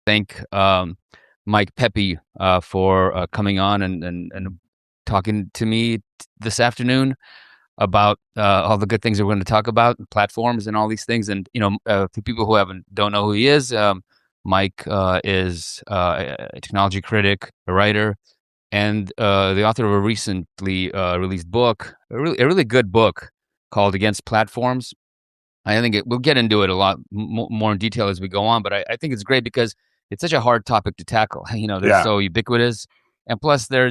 thank Mike Pepe for coming on and talking to me this afternoon about all the good things that we're going to talk about, platforms and all these things. And for people who don't know who he is, Mike is a technology critic, a writer, and the author of a recently released book, a really good book called Against Platforms. I think we'll get into it a lot more in detail as we go on, but I think it's great because it's such a hard topic to tackle. They're so ubiquitous, and plus they're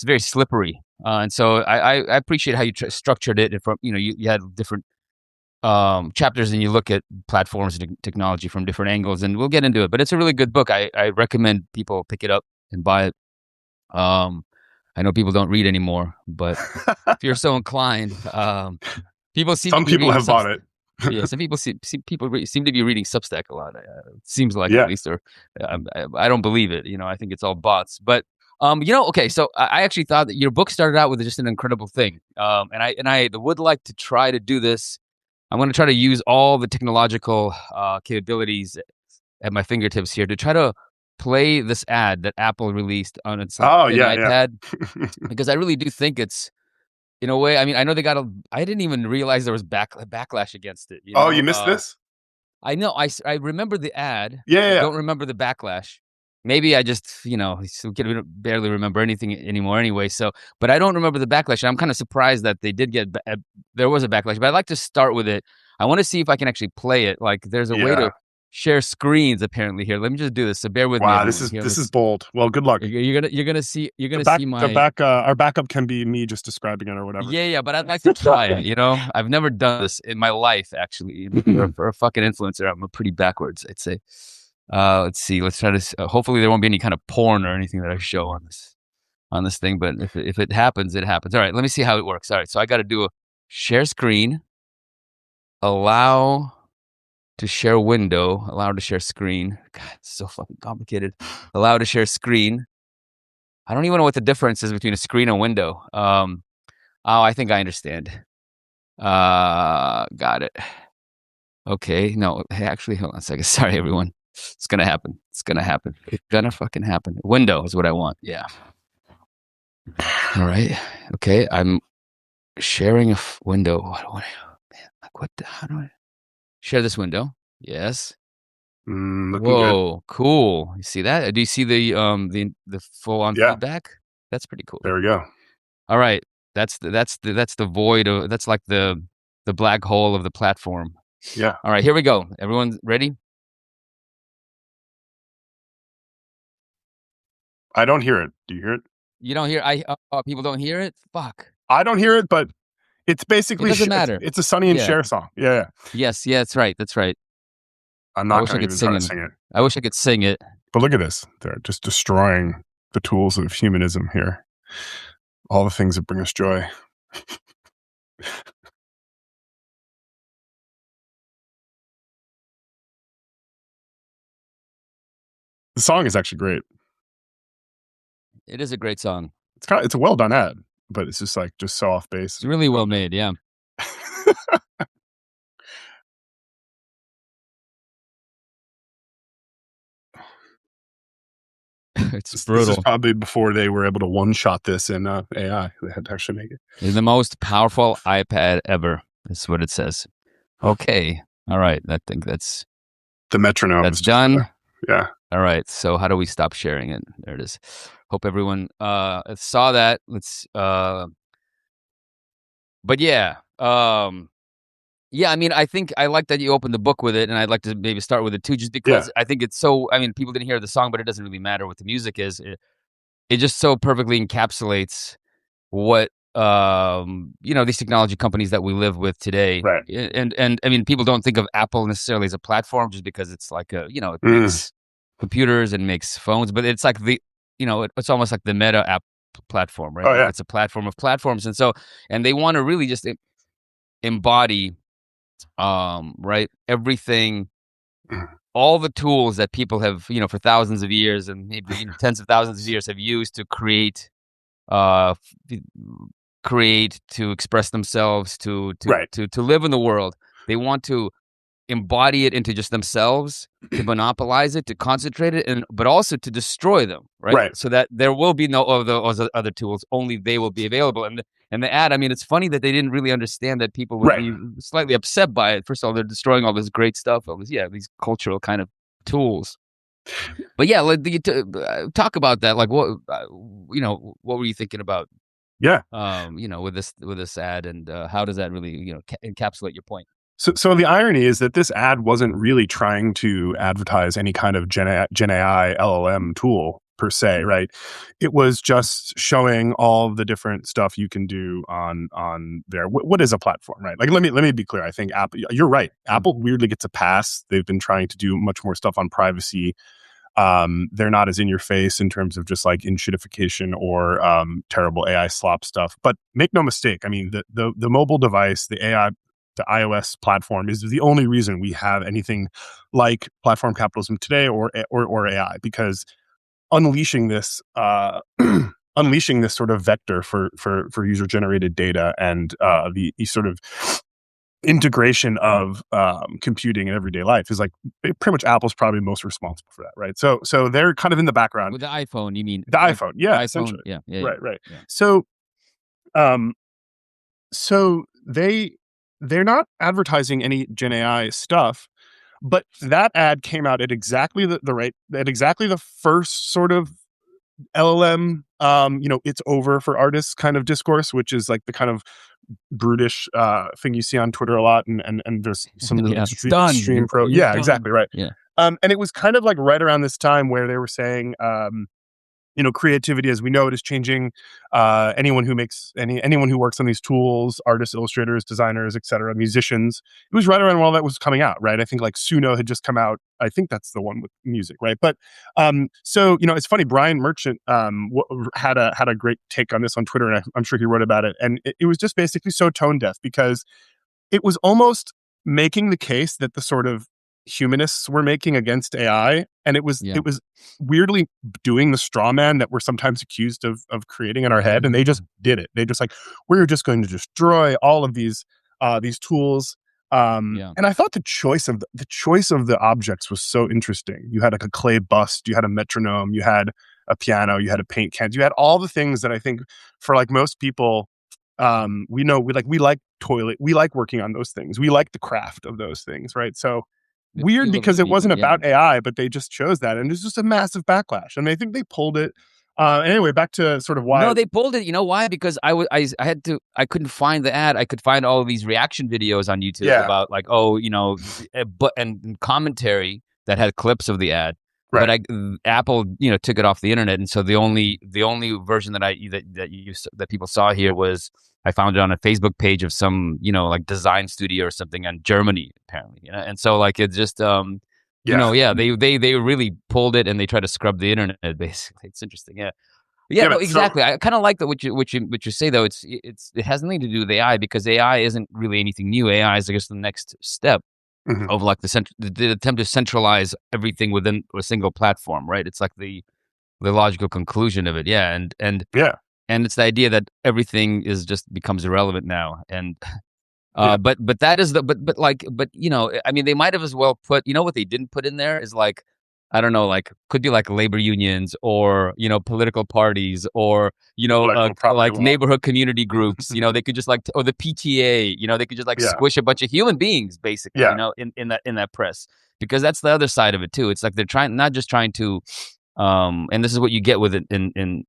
very slippery. And so I appreciate how you structured it. From you had different chapters, and you look at platforms and technology from different angles, and we'll get into it. But it's a really good book. I recommend people pick it up and buy it. I know people don't read anymore, but if you're so inclined, people seem some people have bought it. Yeah, some people seem to be reading Substack a lot. It seems like, at least, or I don't believe it. I think it's all bots. But okay. So I actually thought that your book started out with just an incredible thing. And I would like to try to do this. I'm going to try to use all the technological capabilities at my fingertips here to try to play this ad that Apple released on its iPad, because I really do think it's, in a way, I mean, I know I didn't even realize there was backlash against it. You missed this? I know. I remember the ad. Yeah. I don't remember the backlash. Maybe I just, can barely remember anything anymore anyway. So, but I don't remember the backlash. I'm kind of surprised that they did there was a backlash, but I'd like to start with it. I want to see if I can actually play it. Like, there's a way to share screens apparently here. Let me just do this. So bear with me. Wow, this is bold. Well, good luck. You're gonna see our backup can be me just describing it or whatever. Yeah, but I'd like to try it. I've never done this in my life, actually. For a fucking influencer, I'm pretty backwards, I'd say. Let's see. Let's try to. Hopefully, there won't be any kind of porn or anything that I show on this thing. But if it happens, it happens. All right. Let me see how it works. All right. So I got to do a share screen, allow to share window, allow to share screen. God, it's so fucking complicated. Allow to share screen. I don't even know what the difference is between a screen and window. I think I understand. Got it. Okay. No, hey, actually, hold on a second. Sorry, everyone. It's gonna happen. It's gonna fucking happen. Window is what I want. Yeah. All right. Okay. I'm sharing a window. How do I share this window? Yes. Whoa, good. Cool. You see that? Do you see the full on feedback? That's pretty cool. There we go. All right. That's the void of, that's like the black hole of the platform. Yeah. All right, here we go. Everyone ready? I don't hear it. Do you hear it? You don't hear? People don't hear it? Fuck. I don't hear it, but it's basically, it doesn't matter. It's a Sonny and Cher song. Yeah. Yes. Yeah, that's right. That's right. I'm not going to try to sing it. I wish I could sing it. But look at this. They're just destroying the tools of humanism here. All the things that bring us joy. The song is actually great. It is a great song. It's a well done ad, but it's just so off base. It's really well made, yeah. It's brutal. This is probably before they were able to one-shot this in AI. They had to actually make it. It's the most powerful iPad ever. That's what it says. Okay. All right. I think that's the metronome. That's done. Yeah. All right. So how do we stop sharing it? There it is. Hope everyone saw that. Let's. But yeah. Yeah, I mean, I think I like that you opened the book with it, and I'd like to maybe start with it too, just because I think it's so. I mean, people didn't hear the song, but it doesn't really matter what the music is. It just so perfectly encapsulates what these technology companies that we live with today. Right. And I mean, people don't think of Apple necessarily as a platform just because it's like it makes computers and makes phones, but it's like it's almost like the Meta app platform, right? Oh, yeah. It's a platform of platforms, and they want to really just embody. Right, everything, all the tools that people have, for thousands of years and maybe tens of thousands of years have used to create, to express themselves, to live in the world. They want to embody it into just themselves, to monopolize it, to concentrate it, and but also to destroy them, right? Right. So that there will be no other tools, only they will be available. And the ad, I mean, it's funny that they didn't really understand that people would Right. be slightly upset by it. First of all, they're destroying all this great stuff, all this, these cultural kind of tools. But yeah, like, talk about that. Like, what what were you thinking about? Yeah. With this ad, and how does that really encapsulate your point? So the irony is that this ad wasn't really trying to advertise any kind of Gen AI LLM tool per se, right? It was just showing all the different stuff you can do on there. What is a platform, right? Like, let me be clear. I think Apple. You're right. Apple weirdly gets a pass. They've been trying to do much more stuff on privacy. They're not as in your face in terms of just like enshittification or terrible AI slop stuff. But make no mistake, I mean, the mobile device, the AI, the iOS platform is the only reason we have anything like platform capitalism today, or AI, because unleashing this unleashing this sort of vector for user generated data, and the sort of integration of computing in everyday life is like pretty much Apple's probably most responsible for that, right? So they're kind of in the background. With the iPhone, you mean? The Like iPhone, the yeah, iPhone? essentially, Yeah, yeah, yeah, right, right. yeah. So um, so they're not advertising any Gen AI stuff, but that ad came out at exactly the right at exactly the first sort of LLM, it's over for artists kind of discourse, which is like the kind of brutish thing you see on Twitter a lot, and there's some really Yeah, it's done. extreme pro. You're Yeah, done. exactly right. Yeah. And it was kind of like right around this time where they were saying, creativity as we know it is changing. Anyone who works on these tools, artists, illustrators, designers, etc., musicians. It was right around when all that was coming out, right? I think like Suno had just come out. I think that's the one with music, right? But so it's funny. Brian Merchant had a great take on this on Twitter, and I'm sure he wrote about it. And it was just basically so tone deaf, because it was almost making the case that the sort of humanists were making against AI, and it was Yeah. it was weirdly doing the straw man that we're sometimes accused of creating in our head, and they just did it. They just like, we're just going to destroy all of these tools. Yeah. And I thought the choice of the objects was so interesting. You had like a clay bust, you had a metronome, you had a piano, you had a paint can, you had all the things that I think for like most people, we like working on those things, we like the craft of those things, right? So The weird, feel of the because it wasn't medium. Yeah. about AI, but they just chose that, and it's just a massive backlash, and I think they pulled it. Anyway, back to sort of why. No, they pulled it. You know why? Because I couldn't find the ad. I could find all of these reaction videos on YouTube Yeah, about like, but and commentary that had clips of the ad. But right. Apple, took it off the internet, and so the only version that people saw here was, I found it on a Facebook page of some, like design studio or something in Germany, apparently. And so like it just Yeah, yeah, they really pulled it, and they tried to scrub the internet basically. It's interesting, yeah. Yeah, yeah, no, but so. exactly. I kind of like that what you say though. It has nothing to do with AI, because AI isn't really anything new. AI is, I guess, the next step Mhm. of like the attempt to centralize everything within a single platform, right? It's like the logical conclusion of it, yeah. Yeah, And it's the idea that everything is just becomes irrelevant now, and yeah, but that is but I mean, they might have as well put, what they didn't put in there is like, I don't know, like could be like labor unions, or political parties, or intellectual property like law. neighborhood community groups. They could just like, or the PTA. They could just like Yeah, squish a bunch of human beings basically. yeah, In that press, because that's the other side of it too. It's like they're trying, not just trying to, and this is what you get with it in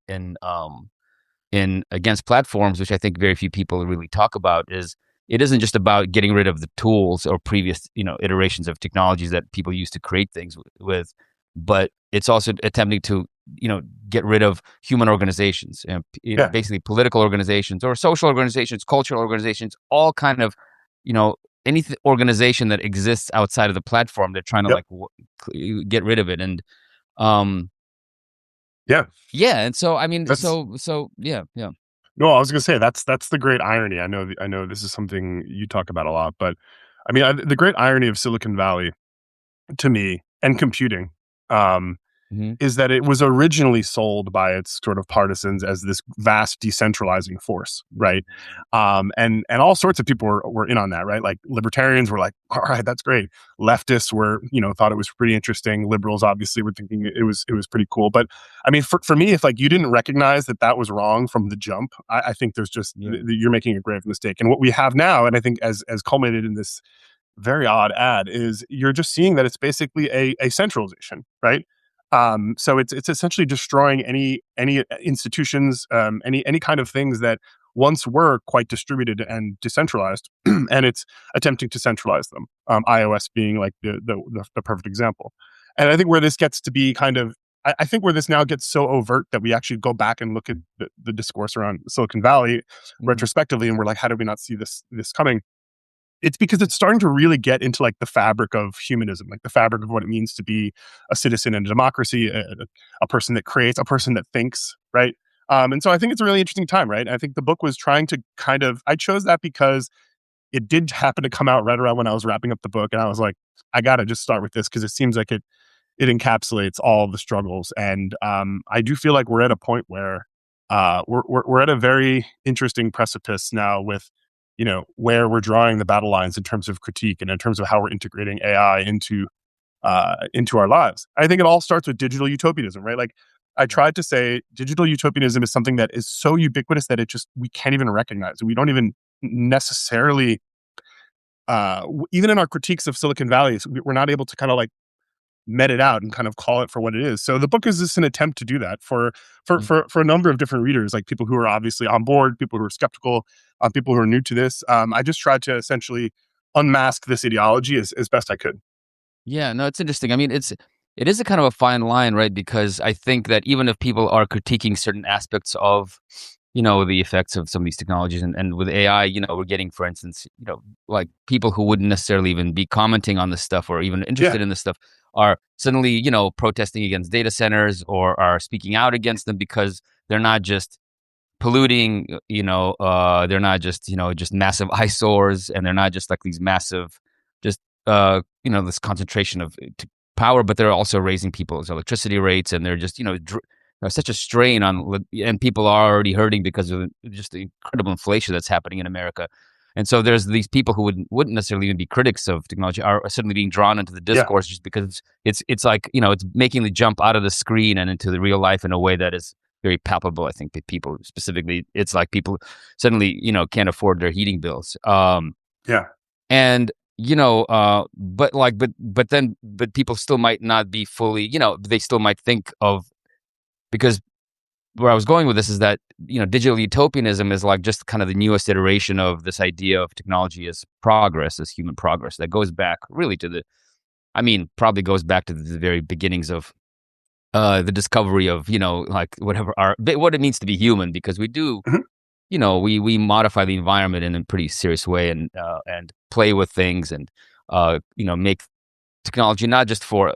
against platforms, which I think very few people really talk about, is it isn't just about getting rid of the tools or previous iterations of technologies that people used to create things with, but it's also attempting to get rid of human organizations, yeah, basically political organizations or social organizations, cultural organizations, all kind of any organization that exists outside of the platform. They're trying to yep, like get rid of it. And um yeah. yeah, and so I mean, That's so yeah, yeah. no. I was gonna say that's the great irony. I know this is something you talk about a lot, but I mean, the great irony of Silicon Valley to me, and computing, um, Mhm. is that it was originally sold by its sort of partisans as this vast decentralizing force, right? And all sorts of people were in on that, right? Like libertarians were like, all right, that's great. Leftists were, thought it was pretty interesting. Liberals obviously were thinking it was pretty cool. But I mean, for me, if like you didn't recognize that that was wrong from the jump, I think there's just Yeah. you're making a grave mistake. And what we have now, and I think as culminated in this very odd ad, is you're just seeing that it's basically a centralization, right? So it's essentially destroying any institutions, any kind of things that once were quite distributed and decentralized, and it's attempting to centralize them. iOS being like the perfect example. And I think where this gets to be kind of, I think where this now gets so overt that we actually go back and look at the discourse around Silicon Valley Mhm. retrospectively, and we're like, how did we not see this coming? It's because it's starting to really get into like the fabric of humanism, like the fabric of what it means to be a citizen in a democracy, a person that creates, a person that thinks, right? And so I think it's a really interesting time, right? I think the book was trying to kind of, I chose that because it did happen to come out right around when I was wrapping up the book, and I was like, I got to just start with this because it seems like it encapsulates all the struggles. And I do feel like we're at a point where we're at a very interesting precipice now with, where we're drawing the battle lines in terms of critique and in terms of how we're integrating AI into our lives. I think it all starts with digital utopianism, right? Like I Right. tried to say, digital utopianism is something that is so ubiquitous that we can't even recognize it. We don't even necessarily, even in our critiques of Silicon Valley, we're not able to kind of like met it out and kind of call it for what it is. So the book is just an attempt to do that Mhm. for a number of different readers, like people who are obviously on board, people who are skeptical, people who are new to this. I just tried to essentially unmask this ideology as best I could. Yeah, no, it's interesting. I mean, it is a kind of a fine line, right? Because I think that even if people are critiquing certain aspects of, the effects of some of these technologies, and with AI, we're getting, for instance, like people who wouldn't necessarily even be commenting on this stuff or even Yeah, interested in this stuff are suddenly, protesting against data centers or are speaking out against them because they're not just polluting, they're not just, just massive eyesores, and they're not just like these massive, just, this concentration of power, but they're also raising people's electricity rates, and they're just, such a strain on, and people are already hurting because of just the incredible inflation that's happening in America. And so there's these people who wouldn't necessarily even be critics of technology are suddenly being drawn into the yeah, discourse just because it's like, it's making the jump out of the screen and into the real life in a way that is very palpable. I think that people specifically, it's like people suddenly, can't afford their heating bills. yeah. And but people still might not be fully, they still might think of, because where I was going with this is that, digital utopianism is like just kind of the newest iteration of this idea of technology as progress, as human progress that goes back really to probably goes back to the very beginnings of the discovery of, like whatever what it means to be human, because we do, Mhm. we modify the environment in a pretty serious way, and play with things, and make technology not for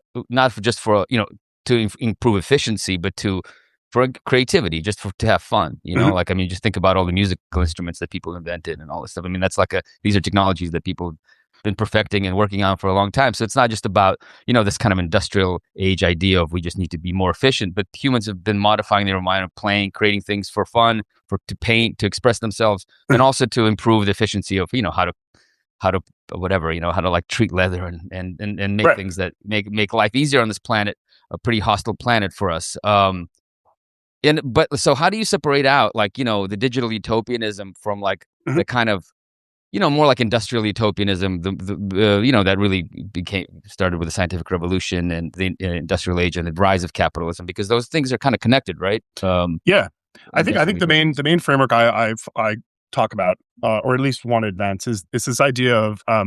just for, to improve efficiency, but for creativity, just to have fun, Mhm. like, just think about all the musical instruments that people invented and all this stuff. That's like these are technologies that people have been perfecting and working on for a long time. So it's not just about, this kind of industrial age idea of we just need to be more efficient, but humans have been modifying their environment, playing, creating things for fun, to paint, to express themselves, and also to improve the efficiency of, how to whatever, how to like treat leather, and make Right. things that make life easier on this planet, a pretty hostile planet for us. And but so how do you separate out, like, the digital utopianism from like Mhm. the kind of, more like industrial utopianism, that really became started with the scientific revolution and the industrial age and the rise of capitalism, because those things are kind of connected, right? Yeah. I think Industrial utopianism. the main framework I talk about, or at least want to advance, is this idea of, I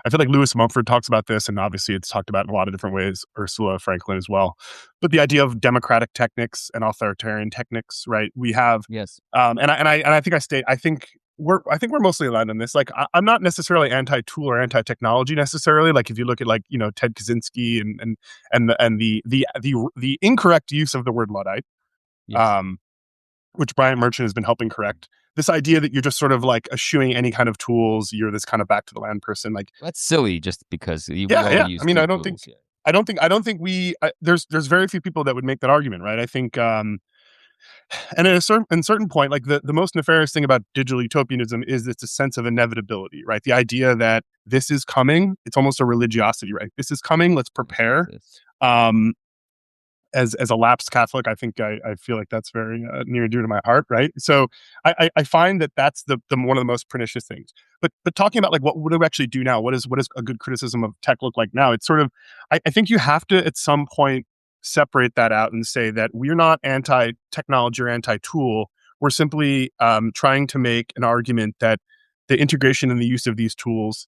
feel like Lewis Mumford talks about this, and obviously it's talked about in a lot of different ways, Ursula Franklin as well. But the idea of democratic techniques and authoritarian techniques, right? We have, Yes. and I think I think we're mostly aligned on this. Like I'm not necessarily anti-tool or anti-technology necessarily. Like if you look at like, Ted Kaczynski and the incorrect use of the word Luddite, Yes. um, which Bryant Merchant has been helping correct. This idea that you're just sort of like eschewing any kind of tools, you're this kind of back to the land person. Like, That's silly, just because we yeah, all yeah. use I mean, I the don't think tools. Yeah. I don't think there's very few people that would make that argument, right? I think, and at a certain point, like the most nefarious thing about digital utopianism is it's a sense of inevitability, right? The idea that this is coming, it's almost a religiosity, right? This is coming, let's prepare. Yes. Um, as a lapsed Catholic, I think I feel like that's very near and dear to my heart, right? So I find that that's the one of the most pernicious things. But talking about like what do we actually do now? What is a good criticism of tech look like now? It's sort of I think you have to at some point separate that out and say that we're not anti technology or anti tool. We're simply trying to make an argument that the integration and the use of these tools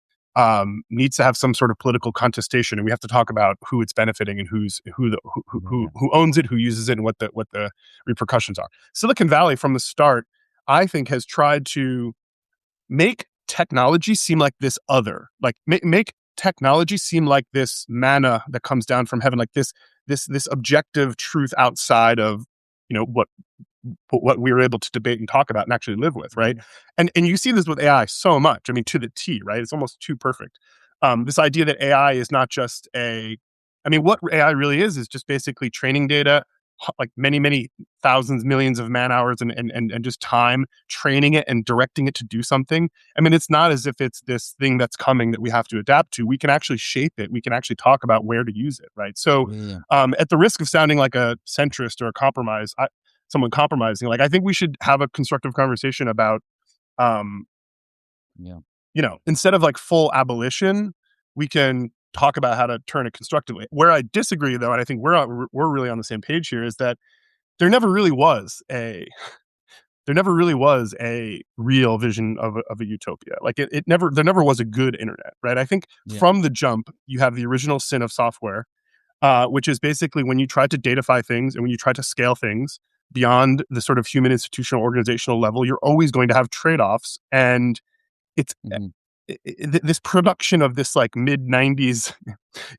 needs to have some sort of political contestation, and we have to talk about who it's benefiting and Yeah. who owns it, who uses it, and what the repercussions are. Silicon Valley, from the start, I think, has tried to make technology seem like this other, like make technology seem like this manna that comes down from heaven, like this objective truth outside of what we were able to debate and talk about and actually live with, right? Mhm. And you see this with AI so much. I mean, to the T, right? It's almost too perfect. This idea that AI is not just I mean, what AI really is just basically training data, like many thousands, millions of man hours and just time training it and directing it to do something. I mean, it's not as if it's this thing that's coming that we have to adapt to. We can actually shape it. We can actually talk about where to use it, right? So, Yeah, yeah, at the risk of sounding like a centrist or a someone compromising, like I think we should have a constructive conversation about, um, yeah, instead of like full abolition, we can talk about how to turn it constructively. Where I disagree, though, and I think we're really on the same page here, is that there never really was a there never really was a real vision of a utopia. Like it never there never was a good internet, right? I think yeah. from the jump, you have the original sin of software, which is basically when you try to datafy things and when you try to scale things beyond the sort of human institutional organizational level, you're always going to have trade-offs. And it's Mhm. this production of this like mid 90s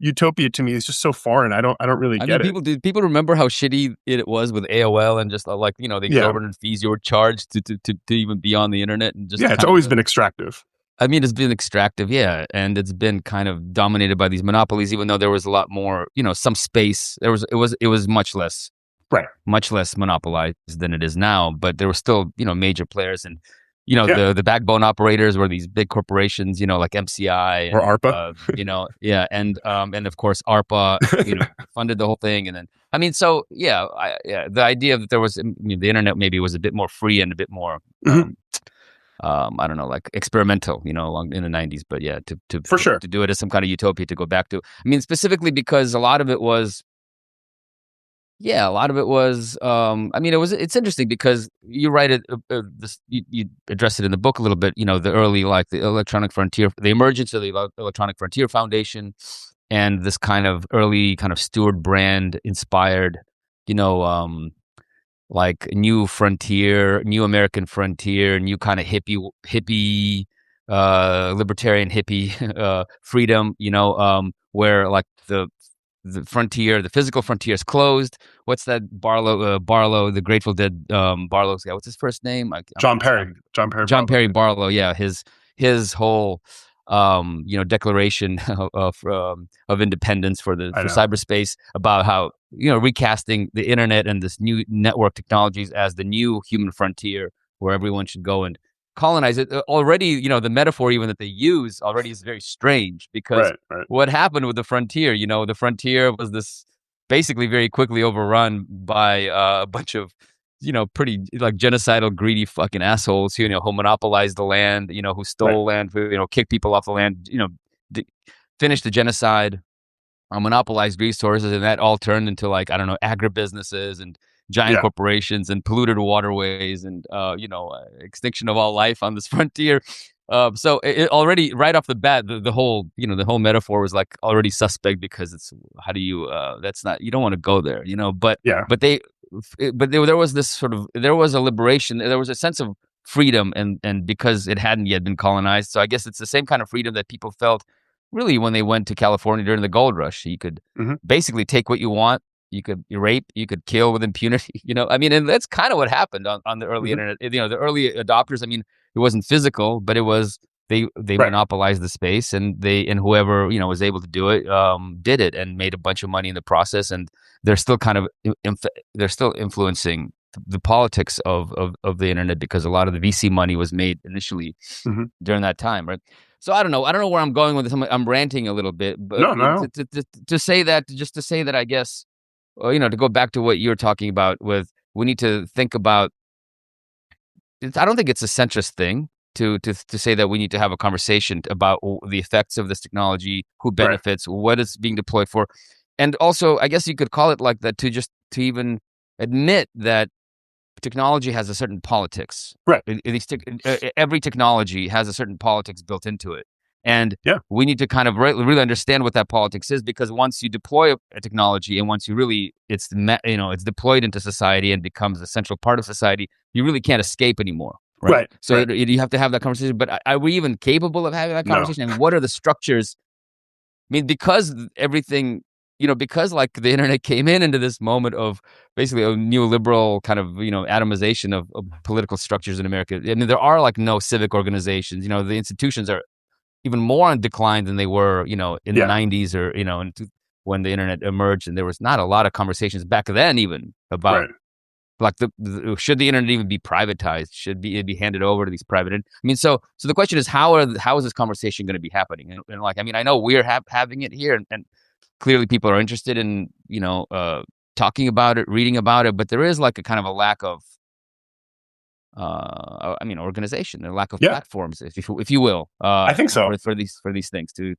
utopia to me is just so foreign. I don't really I mean, get it. do people remember how shitty it was with AOL and just like the Yeah. exorbitant fees you were charged to even be on the internet and just Yeah, it's kind of always the. been extractive. I mean, it's been extractive, yeah, and it's been kind of dominated by these monopolies. Even though there was a lot more, some space. It was Right. much less monopolized than it is now, but there were still, major players and, Yeah. the backbone operators were these big corporations, like MCI Or and, ARPA. yeah, and of course ARPA, funded the whole thing. And then, I mean, so yeah, yeah, the idea that there was, the internet maybe was a bit more free and a bit more, Mhm. I don't know, like experimental, along in the 90s, but yeah, For sure. to do it as some kind of utopia to go back to, I mean, specifically because a lot of it was, yeah, a lot of it was. I mean, it's interesting because you write it. You address it in the book a little bit. The early, like the electronic frontier, the emergence of the electronic frontier foundation, and this kind of early kind of Stewart Brand inspired, you know, um, like new frontier, new American frontier, new kind of hippie, libertarian hippie, freedom. Where like the frontier, the physical frontier is closed. What's that Barlow, the Grateful Dead Barlow's guy? What's his first name? John Perry. John Perry John Barlow. Perry Barlow. Yeah, his whole declaration of independence I for know. cyberspace about how recasting the internet and this new network technologies as the new human frontier where everyone should go and colonize it. Already, the metaphor even that they use already is very strange because Right. Right. what happened with the frontier? The frontier was this basically very quickly overrun by a bunch of pretty like genocidal, greedy fucking assholes who monopolized the land, who Right. stole land, who kicked people off the land, d- finished the genocide, monopolized resources, and that all turned into like I don't know agribusinesses and giant Yeah. corporations and polluted waterways and extinction of all life on this frontier. So it already right off the bat, the whole the whole metaphor was like already suspect because it's how do you that's not you don't want to go there, Yeah. but they there was this sort of there was a liberation, there was a sense of freedom and because it hadn't yet been colonized. So I guess it's the same kind of freedom that people felt really when they went to California during the gold rush. You could Hmm. basically take what you want. You could rape, you could kill with impunity. I mean, and that's kind of what happened on the early Hmm. internet. The early adopters. I mean, it wasn't physical, but it was they Right. monopolized the space, and whoever was able to do it did it and made a bunch of money in the process, and they're still kind of they're still influencing the politics of the internet because a lot of the VC money was made initially Mhm. during that time, right? So I don't know where I'm going with this. I'm ranting a little bit, but No, no. to say that, just to say that, I guess, to go back to what you were talking about, with we need to think about. I don't think it's a centrist thing to say that we need to have a conversation about the effects of this technology, who Right. benefits, what it's being deployed for, and also I guess you could call it like that, to even admit that technology has a certain politics. Right. Every technology has a certain politics built into it, and Yeah. we need to kind of really understand what that politics is, because once you deploy a technology, and once you really it's deployed into society and becomes a central part of society, you really can't escape anymore, right? Right. So Right. you have to have that conversation. But are we even capable of having that No. conversation? And what are the structures? I mean, because everything, because like the internet came into this moment of basically a neoliberal kind of, atomization of political structures in America. I mean, there are like no civic organizations. The institutions are even more on decline than they were, in the Yeah. 90s, or, when the internet emerged, and there was not a lot of conversations back then even about Right. like should the internet even be privatized? Should it be handed over to these private? I mean, so the question is, how is this conversation going to be happening? And like, I mean, I know we're having it here, and clearly people are interested in talking about it, reading about it, but there is like a kind of a lack of I mean, organization, a lack of Yeah. platforms, if you will, I think so. for these things to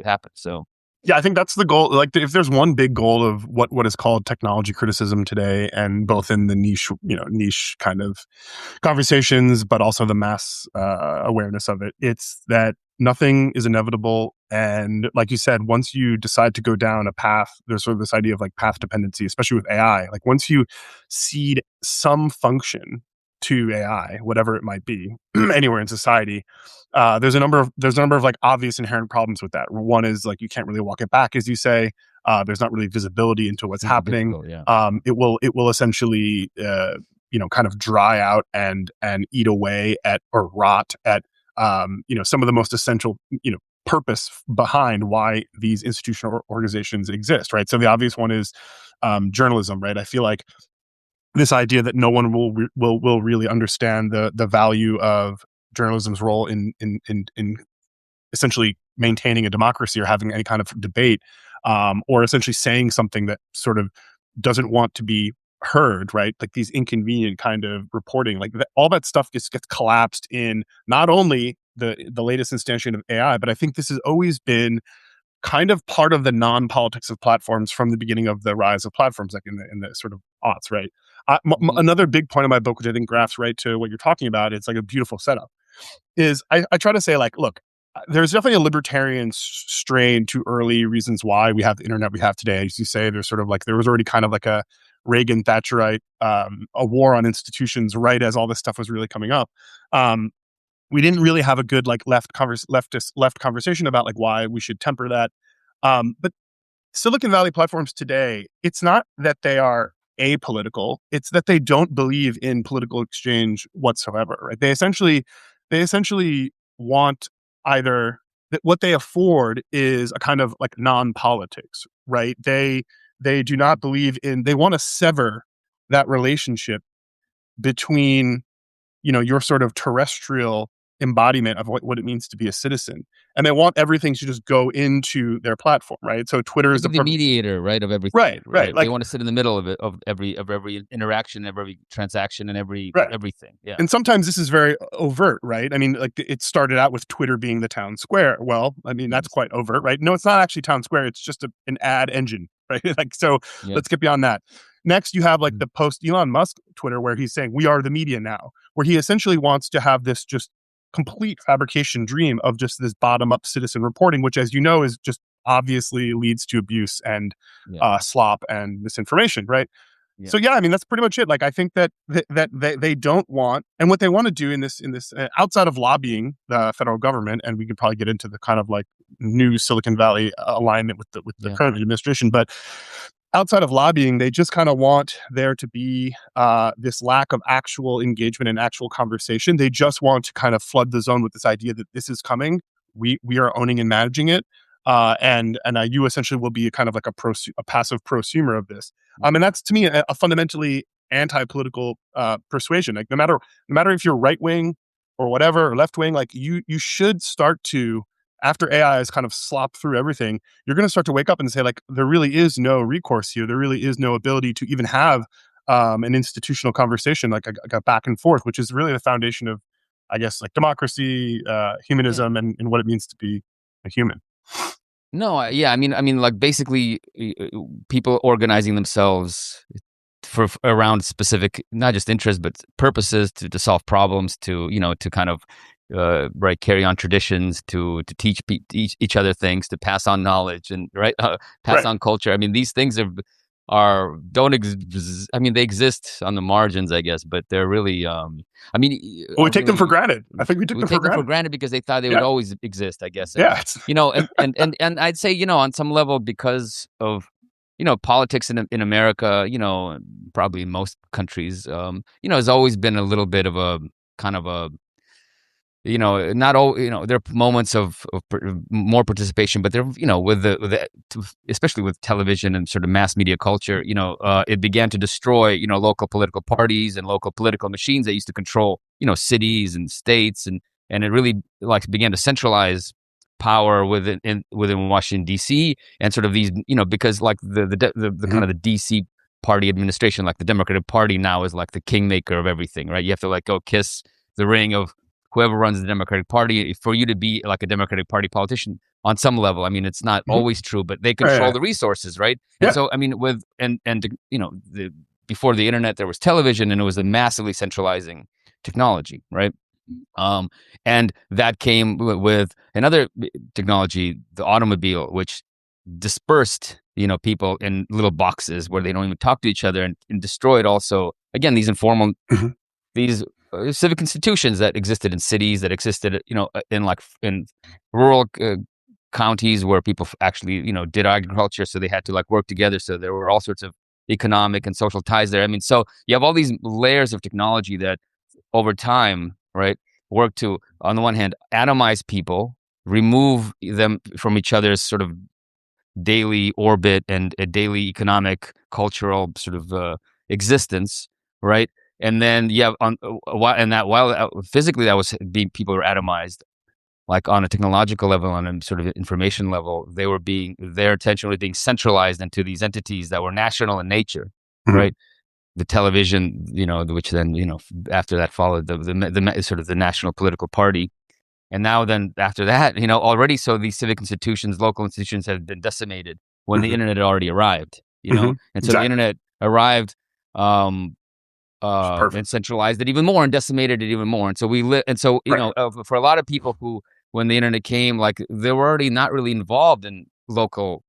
happen. So Yeah, I think that's the goal. Like, if there's one big goal of what is called technology criticism today, and both in the niche kind of conversations, but also the mass awareness of it, it's that nothing is inevitable. And like you said, once you decide to go down a path, there's sort of this idea of like path dependency, especially with AI. Like, once you seed some function to AI, whatever it might be, anywhere in society, there's a number of like obvious inherent problems with that. One is like you can't really walk it back, as you say. There's not really visibility into what's it's gonna be happening. difficult. Yeah. It will essentially kind of dry out and eat away at, or rot at, some of the most essential purpose behind why these institutional organizations exist, right? So the obvious one is journalism, right? I feel like this idea that no one will really understand the value of journalism's role in essentially maintaining a democracy or having any kind of debate, or essentially saying something that sort of doesn't want to be heard, right? Like these inconvenient kind of reporting, like all that stuff gets collapsed in not only the latest instantiation of AI, but I think this has always been kind of part of the non-politics of platforms from the beginning of the rise of platforms, like in the sort of aughts, right? Hmm. Another big point of my book, which I think graphs right to what you're talking about, it's like a beautiful setup, is I try to say, like, look, there's definitely a libertarian strain to early reasons why we have the internet we have today. As you say, there's sort of like, there was already kind of like a Reagan Thatcherite, a war on institutions right as all this stuff was really coming up. Um, we didn't really have a good like left conversation about like why we should temper that. But Silicon Valley platforms today, it's not that they are apolitical, it's that they don't believe in political exchange whatsoever, right? They essentially want either that what they afford is a kind of like non-politics, right? They do not believe in, they want to sever that relationship between your sort of terrestrial embodiment of what it means to be a citizen. And they want everything to just go into their platform, right? So Twitter They is the be the perfect. mediator, right, of everything, Right, right. right? They Like, want to sit in the middle of it, of every interaction, of every transaction, and right. everything. Yeah. And sometimes this is very overt, right? I mean, like, it started out with Twitter being the town square. Well, I mean, that's Yes. quite overt, right? No, it's not actually town square. It's just an ad engine, right? Like, so Yeah. let's get beyond that. Next, you have like Mhm. the post Elon Musk Twitter, where he's saying we are the media now, where he essentially wants to have this just complete fabrication dream of just this bottom up citizen reporting, which, as you know, is just obviously leads to abuse and Yeah. slop and misinformation, right? Yeah. So yeah, I mean, that's pretty much it. Like, I think that they don't want, and what they want to do in this outside of lobbying the federal government, and we could probably get into the kind of like new Silicon Valley alignment with the Yeah. current administration, but outside of lobbying, they just kind of want there to be this lack of actual engagement and actual conversation. They just want to kind of flood the zone with this idea that this is coming. We are owning and managing it, and you essentially will be a kind of like a passive prosumer of this. And that's to me a fundamentally anti-political persuasion. Like no matter if you're right wing or whatever or left wing, like you should start to, after AI has kind of slopped through everything, you're going to start to wake up and say, like, there really is no recourse here. There really is no ability to even have an institutional conversation, like a back and forth, which is really the foundation of, I guess, like democracy, Yeah. humanism, and what it means to be a human. No, yeah, I mean, like basically, people organizing themselves for around specific, not just interests, but purposes to solve problems, to to kind of right, carry on traditions, to teach each other things, to pass on knowledge, and right, pass Right. on culture. I mean, these things are don't I mean, they exist on the margins, I guess, but they're really I mean, Well, we are take them for really, granted. I think we took we them for take them for granted. granted because they thought they would Yeah. always exist, I guess. And Yeah. It's and I'd say, on some level, because of politics in America, probably in most countries, has always been a little bit of a kind of a, not all, there are moments of more participation, but there, especially with television and sort of mass media culture, it began to destroy, local political parties and local political machines that used to control, cities and states, and it really like began to centralize power within Washington D.C. and sort of these, because like the Mhm. kind of the D.C. party administration, like the Democratic Party now is like the kingmaker of everything, right? You have to like go kiss the ring of whoever runs the Democratic Party for you to be like a Democratic Party politician on some level. I mean, it's not Mhm. always true, but they Yeah, control yeah, the resources, right? And yeah. so, I mean, with and the before the internet, there was television, and it was a massively centralizing technology, right? Um, and that came with another technology, the automobile, which dispersed, people in little boxes where they don't even talk to each other, and destroyed also again these informal, Mhm. these civic institutions that existed in cities, that existed, in like in rural counties where people actually, did agriculture, so they had to like work together. So there were all sorts of economic and social ties there. I mean, so you have all these layers of technology that over time, right, work to, on the one hand, atomize people, remove them from each other's sort of daily orbit and a daily economic, cultural sort of existence, right? And then yeah, while physically that was being, people were atomized, like on a technological level, on a sort of information level, their attention was being centralized into these entities that were national in nature, Mhm. right? The television, which then, after that followed the sort of the national political party. And now then after that, already, so these civic institutions, local institutions have been decimated when the Mhm. internet had already arrived, Mhm. and so the Exactly. internet arrived, um, It's and perfect. centralized it even more and decimated it even more. And so and so, Right. for a lot of people who, when the internet came, like they were already not really involved in local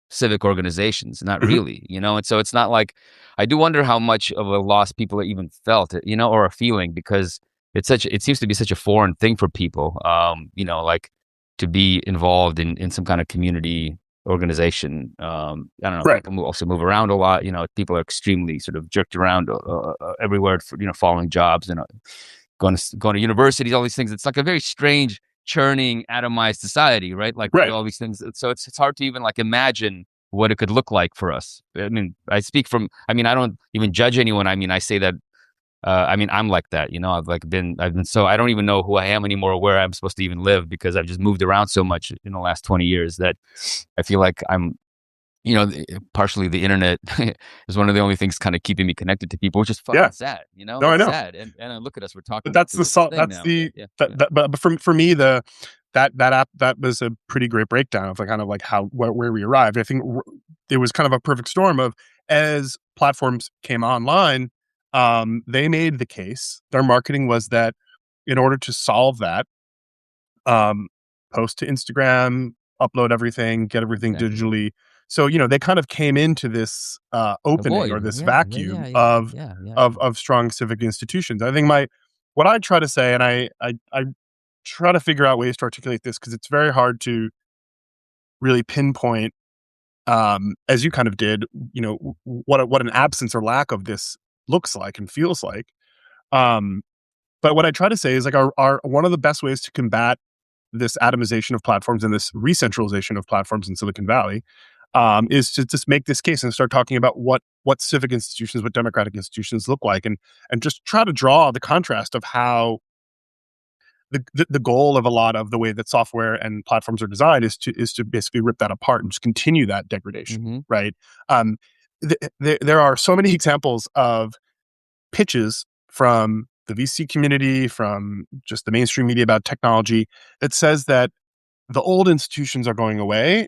civic organizations, not Mhm. really, and so it's not like, I do wonder how much of a loss people even felt, or are feeling, because it seems to be such a foreign thing for people, like to be involved in some kind of community organization. I don't know, Right. people also move around a lot, people are extremely sort of jerked around everywhere for, following jobs, and going to universities, all these things. It's like a very strange, churning, atomized society, right? Like Right. all these things. So it's hard to even like imagine what it could look like for us. I mean, I mean, I don't even judge anyone. I mean, I say that. I mean, I'm like that. I've been so, I don't even know who I am anymore, or where I'm supposed to even live, because I've just moved around so much in the last 20 years that I feel like I'm, partially the internet is one of the only things kind of keeping me connected to people, which is Yeah. fucking sad. No, I It's know. sad. And look at us, we're But talking that's the through this salt. thing That's now. But the yeah, that yeah. that. But for me, the that app, that was a pretty great breakdown of like kind of like how where we arrived. I think it was kind of a perfect storm of, as platforms came online, they made the case. Their marketing was that in order to solve that, um, post to Instagram, upload everything, get everything Exactly. digitally. So, they kind of came into this opening or Avoid. this Yeah, yeah, vacuum yeah, yeah, yeah, yeah, yeah. of strong civic institutions. I think what I try to say, and I try to figure out ways to articulate this because it's very hard to really pinpoint as you kind of did, what an absence or lack of this looks like and feels like. Um, but what I try to say is like our one of the best ways to combat this atomization of platforms and this re-centralization of platforms in Silicon Valley is to just make this case and start talking about what civic institutions, what democratic institutions look like, and just try to draw the contrast of how the goal of a lot of the way that software and platforms are designed is to basically rip that apart and just continue that degradation, Hmm. right? Um, there are so many examples of pitches from the VC community, from just the mainstream media about technology that says that the old institutions are going away.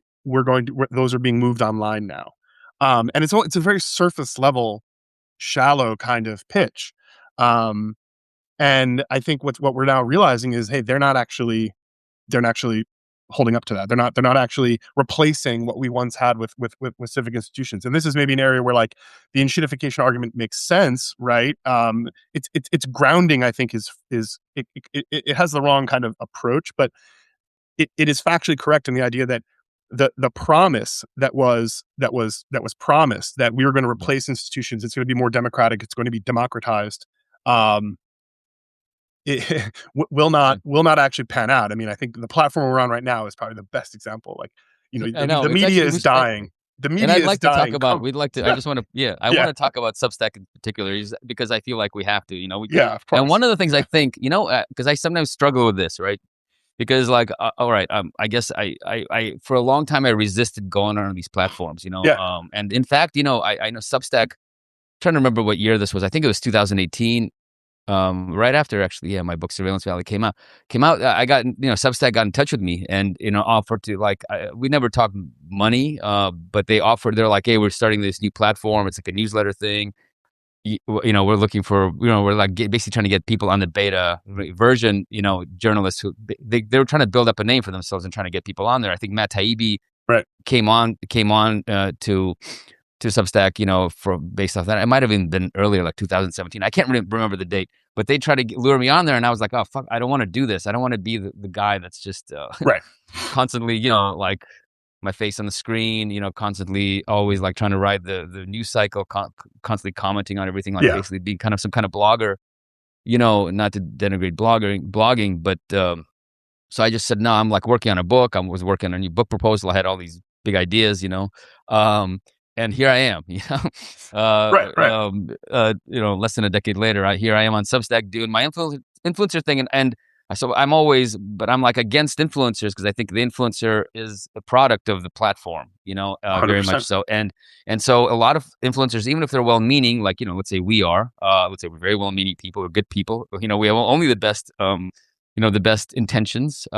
Those are being moved online now, and it's a very surface level, shallow kind of pitch. Um, and I think what we're now realizing is, hey, they're not actually holding up to that. They're not actually replacing what we once had with civic institutions. And this is maybe an area where like the institutification argument makes sense, right? It's grounding, I think, it has the wrong kind of approach, but it is factually correct in the idea that the promise that was promised, that we were going to replace institutions, it's going to be more democratic, it's going to be democratized. Um, it will not actually pan out. I mean, I think the platform we're on right now is probably the best example. Like, I the know it's media actually is dying. The and media I'd is like to talk dying. about. We'd like to. I just want to. Yeah, I want Yeah, to talk about Substack in particular, because I feel like we have to. yeah, of And course. one of the things I think, because I sometimes struggle with this, right? Because like, all right, I guess I for a long time I resisted going on these platforms, Yeah, and in fact, I know Substack. Trying to remember what year this was. I think it was 2018. Right after, actually, yeah, my book Surveillance Valley came out. I got, Substack got in touch with me and, offered to, like, we never talked money, but they're like, hey, we're starting this new platform. It's like a newsletter thing. We're looking for, we're like basically trying to get people on the beta version, journalists who they were trying to build up a name for themselves and trying to get people on there. I think Matt Taibbi right. came on to Substack, for based off that. It might have even been earlier, like 2017. I can't remember the date, but they tried to lure me on there, and I was like, oh fuck, I don't want to do this. I don't want to be the guy that's just Right. constantly, like my face on the screen, constantly always like trying to ride the news cycle, constantly commenting on everything, like Yeah. basically being kind of some kind of blogger. Not to denigrate blogging, but so I just said, no, I'm like working on a book. I was working on a new book proposal. I had all these big ideas, um, and here I am, Right. Right. less than a decade later, here I am on Substack doing my influencer thing. And so but I'm like against influencers because I think the influencer is a product of the platform, very much 100%. so. And so a lot of influencers, even if they're well-meaning, like, let's say we are, let's say we're very well-meaning people, we're good people, we have only the best intentions.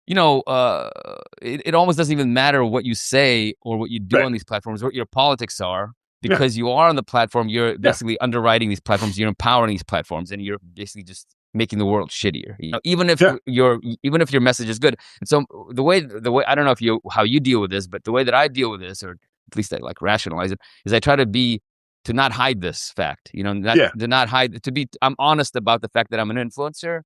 It almost doesn't even matter what you say or what you do Right. on these platforms, what your politics are, Yeah. because you are on the platform. You're Yeah. basically underwriting these platforms. You're empowering these platforms, and you're basically just making the world shittier. Even if Yeah. your message is good. And so the way I don't know how you deal with this, but the way that I deal with this, or at least I like rationalize it, is I try to not hide this fact. Not Yeah. to not hide to be. I'm honest about the fact that I'm an influencer,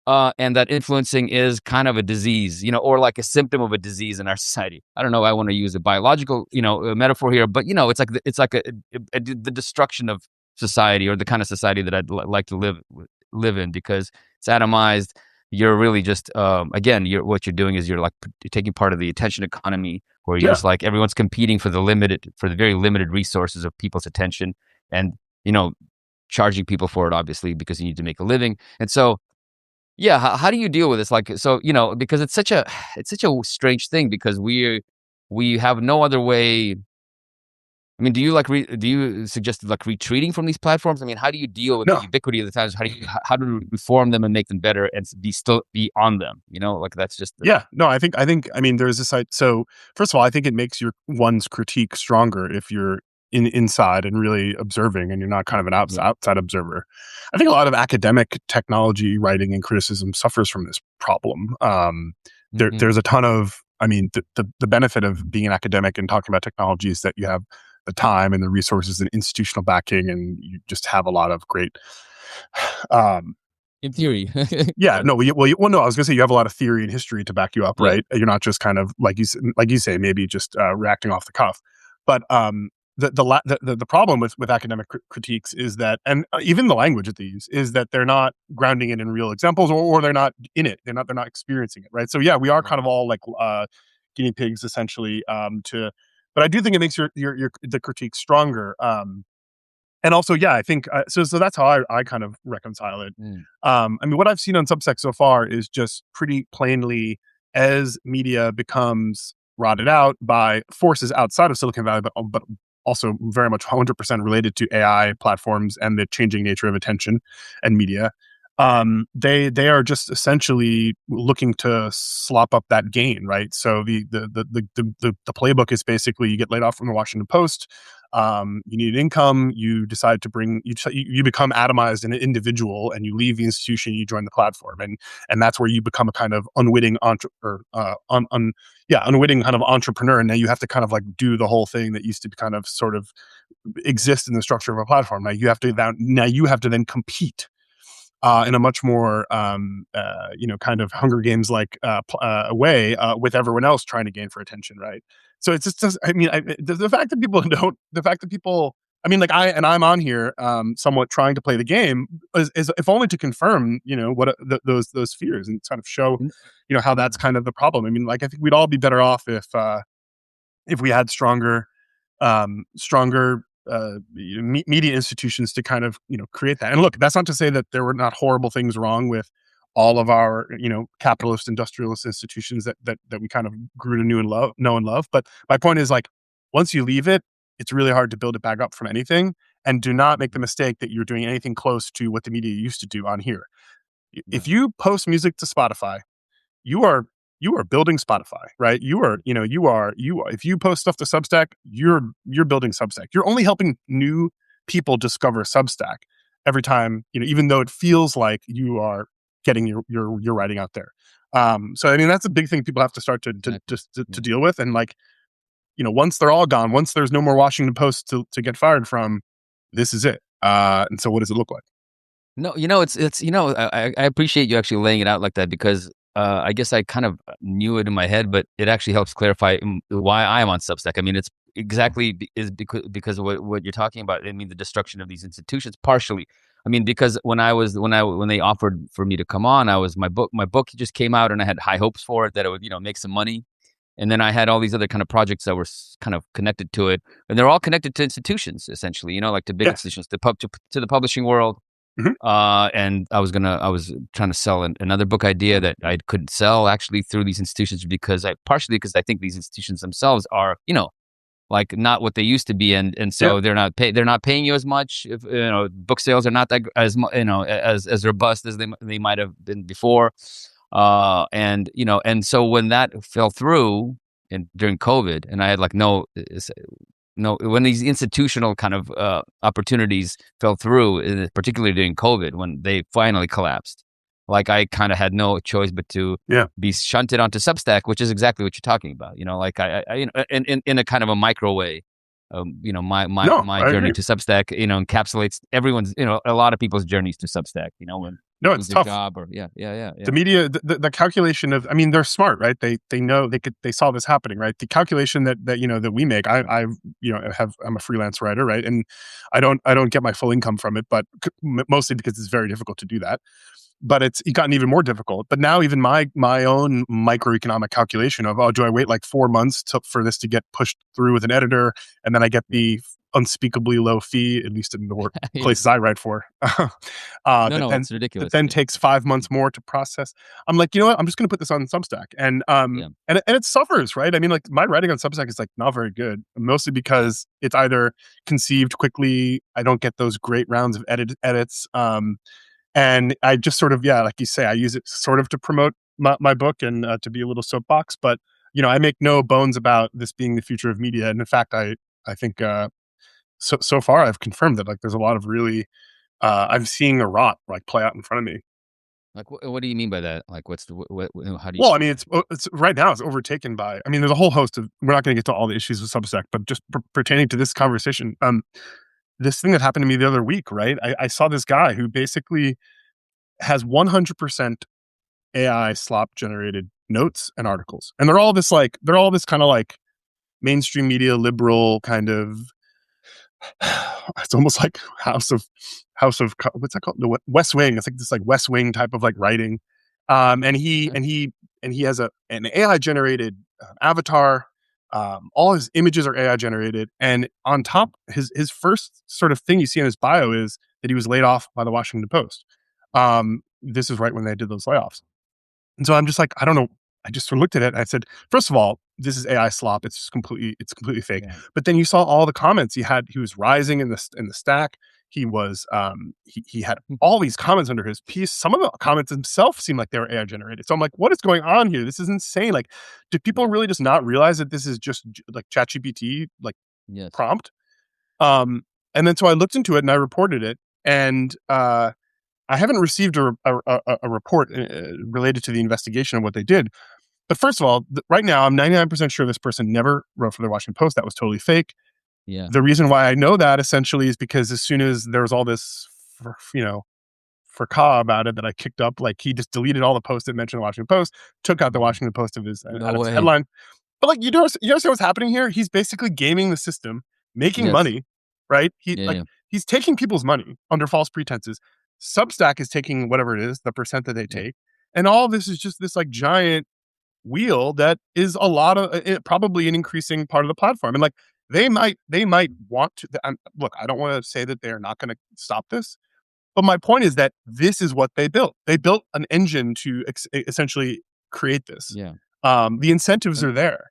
and that influencing is kind of a disease, or like a symptom of a disease in our society. I don't know. I want to use a biological, metaphor here, but it's like the destruction of society, or the kind of society that I'd like to live in, because it's atomized. You're really just, again, what you're doing is you're taking part of the attention economy, where you're Yeah. just like everyone's competing for the very limited resources of people's attention, and charging people for it, obviously, because you need to make a living. And so, yeah, how do you deal with this? Like, so, because it's such a strange thing, because we have no other way. I mean, do you suggest like retreating from these platforms? I mean, how do you deal with the No. ubiquity of the times? How do we reform them and make them better and still be on them? Like that's just Yeah. No, I mean, there's this so first of all, I think it makes your one's critique stronger if you're inside and really observing and you're not kind of an yeah. outside observer. I think a lot of academic technology writing and criticism suffers from this problem. Hmm. There's a ton of, I mean, the benefit of being an academic and talking about technology is that you have the time and the resources and institutional backing, and you just have a lot of great, um, In theory. Yeah, no, well, no, I was gonna say you have a lot of theory and history to back you up, Yeah. right? You're not just kind of like you say, maybe just reacting off the cuff. But the problem with academic critiques is that, and even the language that they use is that they're not grounding it in real examples, or they're not in it. They're not experiencing it, right? So yeah, we are Right. kind of all like guinea pigs essentially. But I do think it makes your the critique stronger. And also, yeah, I think so that's how I kind of reconcile it. Mm. I mean, what I've seen on Substack so far is just pretty plainly, as media becomes rotted out by forces outside of Silicon Valley, but also very much 100% related to AI platforms and the changing nature of attention and media. They are just essentially looking to slop up that gain, right? So the playbook is basically you get laid off from the Washington Post, you need income, you decide to bring you become atomized in an individual, and you leave the institution, you join the platform, and that's where you become a kind of unwitting kind of entrepreneur, and now you have to kind of like do the whole thing that used to kind of sort of exist in the structure of a platform. Now you have to then compete in a much more kind of Hunger Games like way with everyone else trying to gain for attention, right? So it's just I mean, the fact that people don't, the fact that people, I mean, like I'm on here, somewhat trying to play the game, is if only to confirm, what those fears, and kind of show, N- how that's Yeah. kind of the problem. I mean, like I think we'd all be better off if we had stronger media institutions to kind of create that. And look, that's not to say that there were not horrible things wrong with all of our capitalist industrialist institutions that we kind of grew to know and love. But my point is, like, once you leave it, it's really hard to build it back up from anything. And do not make the mistake that you're doing anything close to what the media used to do on here. Yeah. If you post music to Spotify, you are you are building Spotify, right? You are if you post stuff to Substack, you're building Substack. You're only helping new people discover Substack every time, even though it feels like you are getting your writing out there. So I mean that's a big thing people have to start to Exactly. to Yeah. deal with. And like, once they're all gone, once there's no more Washington Post to get fired from, this is it. And so what does it look like? No, it's I appreciate you actually laying it out like that because I guess I kind of knew it in my head, but it actually helps clarify why I am on Substack. I mean, it's exactly is because of what you're talking about. I mean, the destruction of these institutions partially. I mean, because when they offered for me to come on, I was my book just came out and I had high hopes for it that it would make some money. And then I had all these other kind of projects that were kind of connected to it, and they're all connected to institutions, essentially. Like to big Yeah. institutions, to the publishing world, Mhm. and I was trying to sell another book idea that I couldn't sell actually through these institutions partially because I think these institutions themselves are, like not what they used to be, and Yeah. so they're not paying you as much. If book sales are not that as robust as they might have been before, and so when that fell through and during COVID, and I had like no, when these institutional kind of opportunities fell through, particularly during COVID, when they finally collapsed, like I kind of had no choice but to Yeah. be shunted onto Substack, which is exactly what you're talking about. Like I in a kind of a micro way. No, My I journey agree. to Substack, encapsulates everyone's, a lot of people's journeys to Substack. When No, lose it's their tough. job or yeah. The media, the calculation of, I mean, they're smart, right? They know, they saw this happening, right? The calculation that we make, I'm a freelance writer, right? And I don't get my full income from it, but mostly because it's very difficult to do that. But it's gotten even more difficult. But now even my own microeconomic calculation of, do I wait like 4 months for this to get pushed through with an editor, and then I get Yeah. the unspeakably low fee, at least in the work Yeah. places I write for, No, that no, then it's ridiculous. then Yeah. takes 5 months more to process. I'm like, you know what? I'm just going to put this on Substack, and Yeah. it suffers, right? I mean, like my writing on Substack is like not very good, mostly because it's either conceived quickly. I don't get those great rounds of edits. And I just sort of, yeah, like you say, I use it sort of to promote my book, and to be a little soapbox. But I make no bones about this being the future of media. And in fact, I think so far I've confirmed that, like, there's a lot of really I'm seeing a rot like play out in front of me. Like, what do you mean by that? Like, what's the how do you? Well, I mean, it's right now it's overtaken by. I mean, there's a whole host of. We're not going to get to all the issues with Substack, but just pertaining to this conversation, this thing that happened to me the other week, right? I saw this guy who basically has 100% AI slop generated notes and articles, and they're all this kind of like mainstream media liberal kind of. It's almost like what's that called, the West Wing. It's like this like West Wing type of like writing, and he Okay. and he and he has an AI generated avatar. All his images are AI generated, and on top, his first sort of thing you see in his bio is that he was laid off by the Washington Post. This is right when they did those layoffs. And so I'm just like, I don't know. I just sort of looked at it and I said, first of all, this is AI slop. It's completely fake. Yeah. But then you saw all the comments he had. He was rising in the stack. He was he had all these comments under his piece. Some of the comments himself seemed like they were AI generated. So I'm like, what is going on here? This is insane. Like, do people really just not realize that this is just like ChatGPT like Yes. prompt? And then so I looked into it and I reported it. And I haven't received a report related to the investigation of what they did. But first of all, right now, I'm 99% sure this person never wrote for the Washington Post. That was totally fake. Yeah. The reason why I know that essentially is because as soon as there was all this, fracas about it that I kicked up, like he just deleted all the posts that mentioned the Washington Post, took out the Mhm. Washington Post out No of his way. headline. But like you understand what's happening here? He's basically gaming the system, making Yes. money, right? Yeah. Yeah. He's taking people's money under false pretenses. Substack is taking whatever it is, the percent that they Yeah. take, and all this is just this like giant wheel that is a lot of probably an increasing part of the platform. And like they might want to. Look, I don't want to say that they're not going to stop this, but my point is that this is what they built. They built an engine to essentially create this. Yeah. The incentives And are there.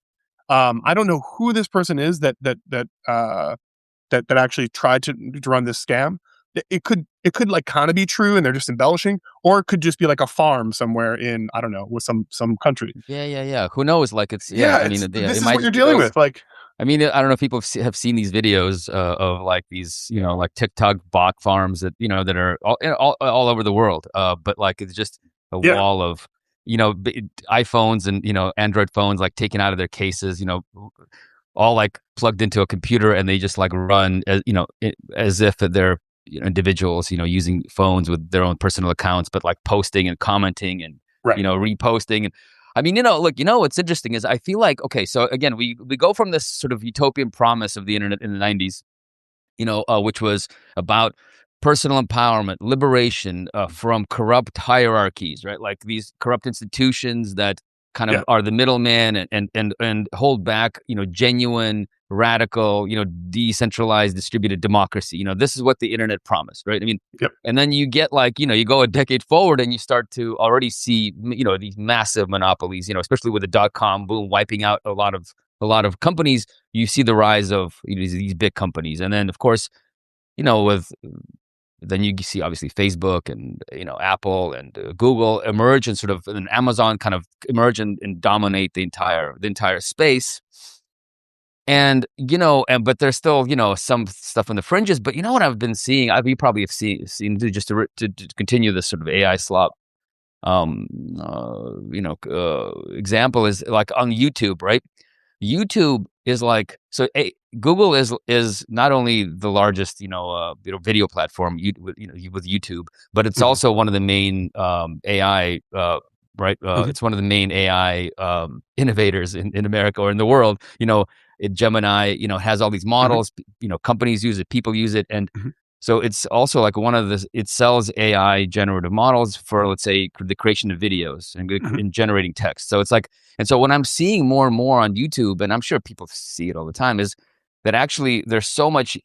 I don't know who this person is that actually tried to run this scam. It could like kind of be true, and they're just embellishing, or it could just be like a farm somewhere in I don't know with some country. yeah, yeah, yeah. Who knows? Like it's yeah. Yeah, I mean, it's yeah, it this is might what you're just be dealing those. with. Like, I mean, I don't know if people have seen these videos of like these, like TikTok bot farms that that are all over the world. But like it's just a yeah, wall of iPhones and Android phones like taken out of their cases. All like plugged into a computer and they just like run as as if they're individuals using phones with their own personal accounts, but like posting and commenting and right. reposting. And I mean, look, what's interesting is I feel like, okay, so again, we go from this sort of utopian promise of the internet in the 90s, which was about personal empowerment, liberation from corrupt hierarchies, right? Like these corrupt institutions that kind of Yeah, are the middleman and hold back, genuine, radical, decentralized, distributed democracy. This is what the internet promised, right? I mean, yep. and then you get like, you go a decade forward and you start to already see, these massive monopolies, especially with the dot-com boom wiping out a lot of companies. You see the rise of these big companies, and then of course with then you see obviously Facebook and Apple and Google emerge and sort of and Amazon kind of emerge and dominate the entire space. And but there's still some stuff on the fringes. But you know what I've been seeing? You probably have seen just to continue this sort of AI slop. Um, example is like on YouTube, right? YouTube is like so. Google is not only the largest video platform with YouTube, but it's Hmm. also one of the main AI right. Hmm. It's one of the main AI innovators in America or in the world. Gemini has all these Hmm. models. Companies use it, people use it, and Hmm. so it's also like it sells AI generative models for, let's say, the creation of videos and Hmm. in generating text. So it's like, and so when I'm seeing more and more on YouTube, and I'm sure people see it all the time, is that actually there's so much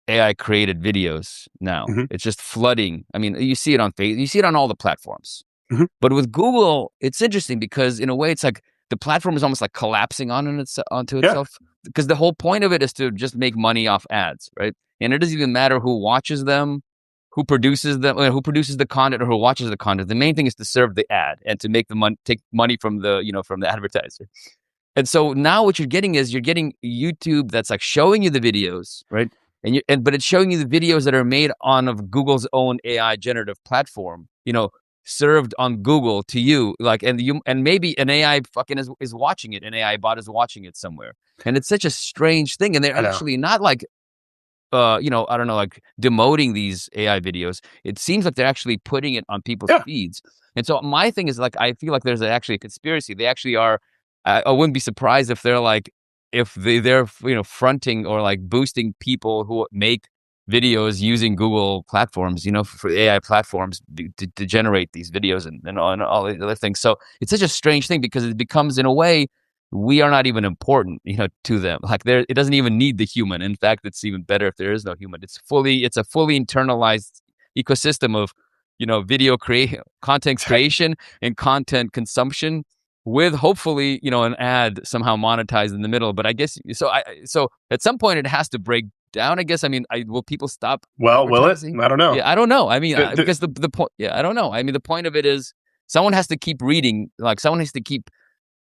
AI created videos now. Hmm. It's just flooding. I mean, you see it on Facebook, you see it on all the platforms. Hmm. But with Google, it's interesting because in a way, it's like the platform is almost like collapsing onto Yeah, itself because the whole point of it is to just make money off ads, right? And it doesn't even matter who watches them, who produces the content, or who watches the content. The main thing is to serve the ad and to make the money, take money from the advertiser. And so now what you're getting is you're getting YouTube that's like showing you the videos, right? But it's showing you the videos that are made on of Google's own AI generative platform, served on Google to you, like, and maybe an AI fucking is watching it, an AI bot is watching it somewhere, and it's such a strange thing, and they're I know. actually not like I don't know, like demoting these AI videos. It seems like they're actually putting it on people's Yeah, feeds. And so my thing is like, I feel like there's actually a conspiracy. They actually are. I wouldn't be surprised if they're like, if they're fronting or like boosting people who make videos using Google platforms, for AI platforms to generate these videos and all the other things. So it's such a strange thing because it becomes, in a way, we are not even important, to them. Like it doesn't even need the human. In fact, it's even better if there is no human. It's a fully internalized ecosystem of, video content exactly. creation and content consumption with hopefully, an ad somehow monetized in the middle. But I guess so at some point it has to break down, I guess. I mean, will people stop Well, will it? advertising? I don't know. Yeah, I don't know. I mean, The because the point, yeah, I don't know. I mean, the point of it is someone has to keep reading, like someone has to keep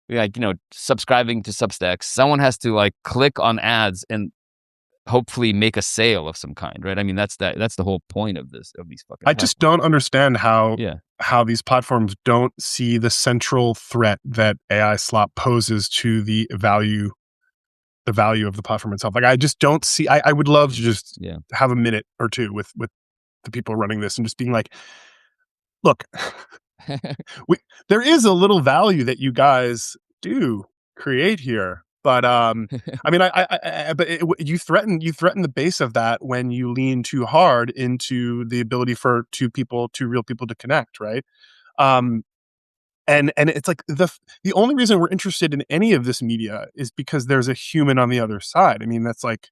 like subscribing to Substacks. Someone has to like click on ads and hopefully make a sale of some kind, right? I mean, that's the whole point of these fucking I just platforms. don't understand Yeah. how these platforms don't see the central threat that AI slop poses to the value of the platform itself. Like I just don't see. I would love to just Yeah. have a minute or two with the people running this and just being like, look, we there is a little value that you guys do create here, but I mean, but you threaten the base of that when you lean too hard into the ability for two real people to connect, right? Um, and it's like the only reason we're interested in any of this media is because there's a human on the other side. I mean, that's like,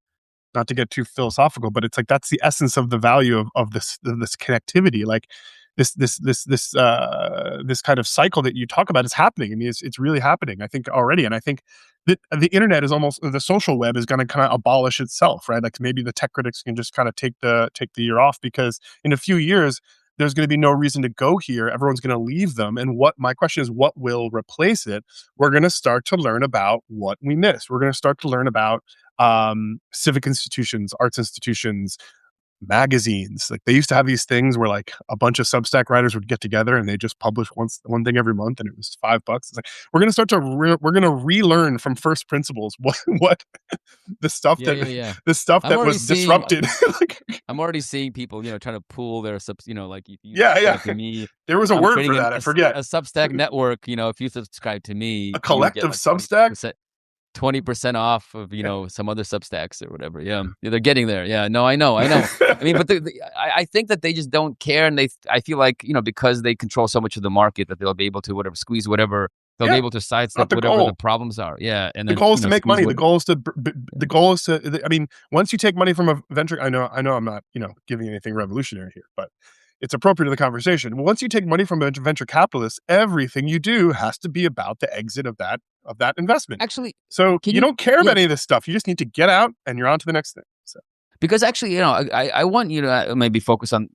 not to get too philosophical, but it's like that's the essence of the value of this connectivity. Like this kind of cycle that you talk about is happening. I mean, it's really happening, I think, already. And I think that the internet is almost, the social web is going to kind of abolish itself, right? Like maybe the tech critics can just kind of take the year off, because in a few years there's going to be no reason to go here. Everyone's going to leave them. And what my question is, what will replace it? We're going to start to learn about what we missed. We're going to start to learn about civic institutions, arts institutions, magazines. Like they used to have these things where like a bunch of Substack writers would get together and they just publish one thing every month, and it was $5. It's like we're gonna start to we're gonna relearn from first principles what the stuff Yeah, that yeah, yeah. the stuff I'm that already was seeing disrupted. Like, I'm already seeing people, trying to pool their like if you yeah, yeah. subscribe to me, There was a I'm word for creating that. I forget. a Substack network. If you subscribe to A me, you get collective like Substack. 20% off of, some other Substacks or whatever. Yeah. Yeah, they're getting there. Yeah. No, I know. I know. I mean, but I think that they just don't care. And I feel like, because they control so much of the market, that they'll be able to whatever, squeeze whatever, they'll be Yeah, able to sidestep not the whatever the goal. problems are. Yeah. And The then, goal is to make squeeze money. what, The goal is to. I mean, once you take money from a venture, I know, I'm not giving anything revolutionary here, but it's appropriate to the conversation. Once you take money from a venture capitalist, everything you do has to be about the exit of that investment. actually, So can you you, don't care about yeah, any of this stuff. You just need to get out, and you're on to the next thing. So because actually, I want you to maybe focus on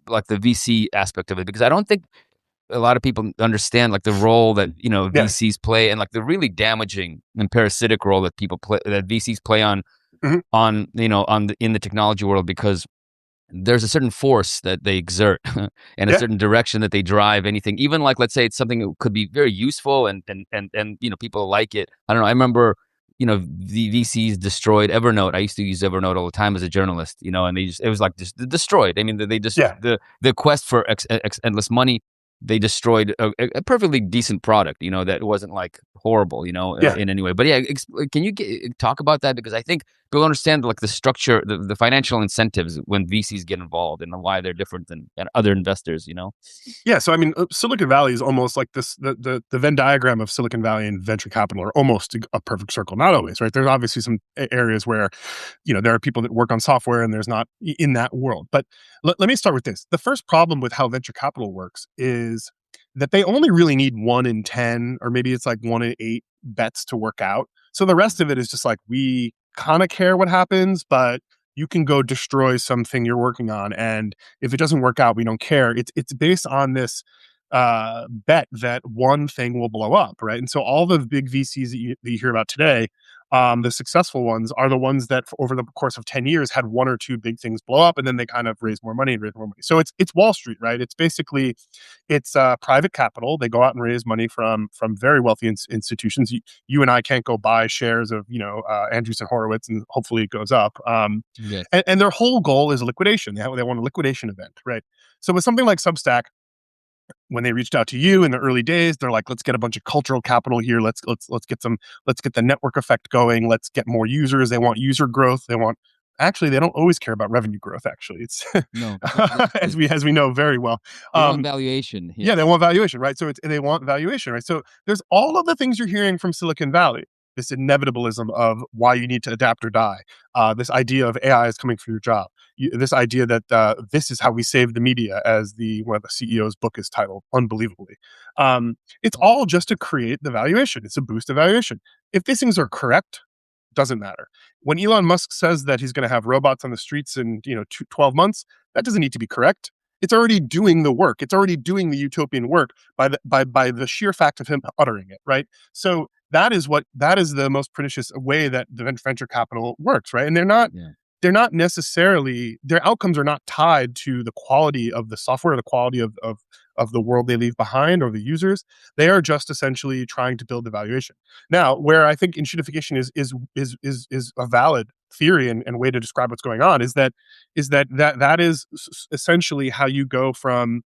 like the VC aspect of it, because I don't think a lot of people understand like the role that yeah, VCs play, and like the really damaging and parasitic role that VCs play mhm, in the technology world, because there's a certain force that they exert and a yeah, certain direction that they drive anything, even like, let's say it's something that could be very useful and people like it. I don't know, I remember the VCs destroyed Evernote. I used to use Evernote all the time as a journalist, and it was like just destroyed. I mean, they just yeah, the quest for endless money, they destroyed a perfectly decent product, that wasn't like horrible, yeah. in any way. But yeah, can you talk about that? Because I think people understand like the structure, the financial incentives when VCs get involved, and why they're different than other investors. Yeah, so I mean, Silicon Valley is almost like this. The Venn diagram of Silicon Valley and venture capital are almost a perfect circle. Not always, right? There's obviously some areas where, there are people that work on software, and there's not in that world. But let me start with this. The first problem with how venture capital works is that they only really need 1 in 10, or maybe it's like 1 in 8 bets to work out. So the rest of it is just like, we kind of care what happens, but you can go destroy something you're working on, and if it doesn't work out, we don't care. It's based on this bet that one thing will blow up, right? And so all the big VCs that you hear about today The successful ones are the ones that over the course of 10 years had one or two big things blow up, and then they kind of raise more money and raise more money. So it's Wall Street, right? It's basically it's private capital. They go out and raise money from very wealthy institutions. You and I can't go buy shares of Andreessen Horowitz, and hopefully it goes up. Yes. And their whole goal is liquidation. They want a liquidation event, right? So with something like Substack, when they reached out to you in the early days, they're like, let's get a bunch of cultural capital here. Let's get the network effect going. Let's get more users. They want user growth. They don't always care about revenue growth. Actually, it's No, that's as true. we know very well. They want Um, valuation. yeah, they Yes. want valuation, right? So they want valuation, right? So there's all of the things you're hearing from Silicon Valley. This inevitabilism of why you need to adapt or die. This idea of AI is coming for your job. This idea that this is how we save the media, as the one of the CEO's book is titled, unbelievably. It's all just to create the valuation. It's a boost of valuation. If these things are correct, doesn't matter. When Elon Musk says that he's going to have robots on the streets in 12 months, that doesn't need to be correct. It's already doing the work. It's already doing the utopian work by the sheer fact of him uttering it, right? So that is the most pernicious way that the venture capital works, right? And Yeah. they're not necessarily, their outcomes are not tied to the quality of the software, or the quality of the world they leave behind or the users. They are just essentially trying to build the valuation. Now, where I think enshittification is a valid theory and way to describe what's going on that is essentially how you go from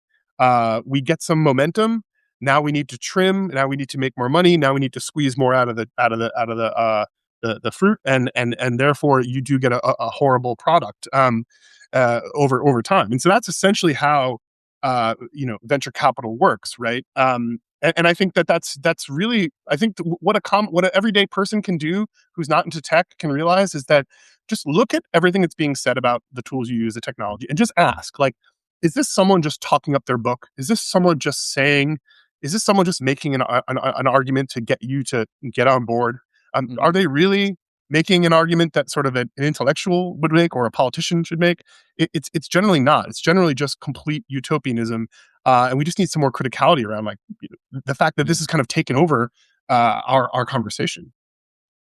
we get some momentum, now we need to trim, now we need to make more money, now we need to squeeze more out of the fruit, and therefore you do get a horrible product over time. And so that's essentially how venture capital works, right? And I think that's really, I think what an everyday person can do who's not into tech can realize is that just look at everything that's being said about the tools you use, the technology, and just ask, like, is this someone just talking up their book? Is this someone just making an argument to get you to get on board? Are Mhm. they really making an argument that sort of an intellectual would make or a politician should make? It's generally not. It's generally just complete utopianism, and we just need some more criticality around, like, the fact that Yeah. this has kind of taken over our conversation,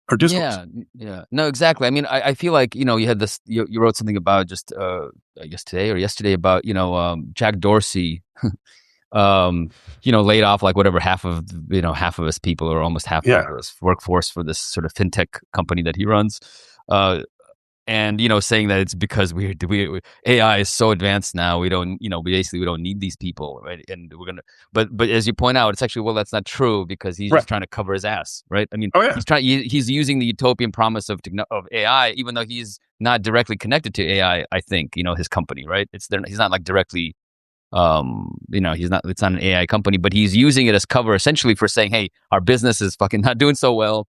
our discourse. Yeah, yeah. No, exactly. I mean, I feel like, you had this you wrote something about just, I guess today or yesterday about, Jack Dorsey, laid off like whatever half of his people or almost half of Yeah, his workforce for this sort of fintech company that he runs. Uh, and saying that it's because AI is so advanced now, we don't we don't need these people, right? And we're gonna but as you point out, it's actually, well, that's not true, because he's right. just trying to cover his ass, right? I mean, Oh yeah, he's using the utopian promise of AI, even though he's not directly connected to AI. I think his company, right? He's not like directly, he's not it's not an AI company, but he's using it as cover essentially for saying, hey, our business is fucking not doing so well.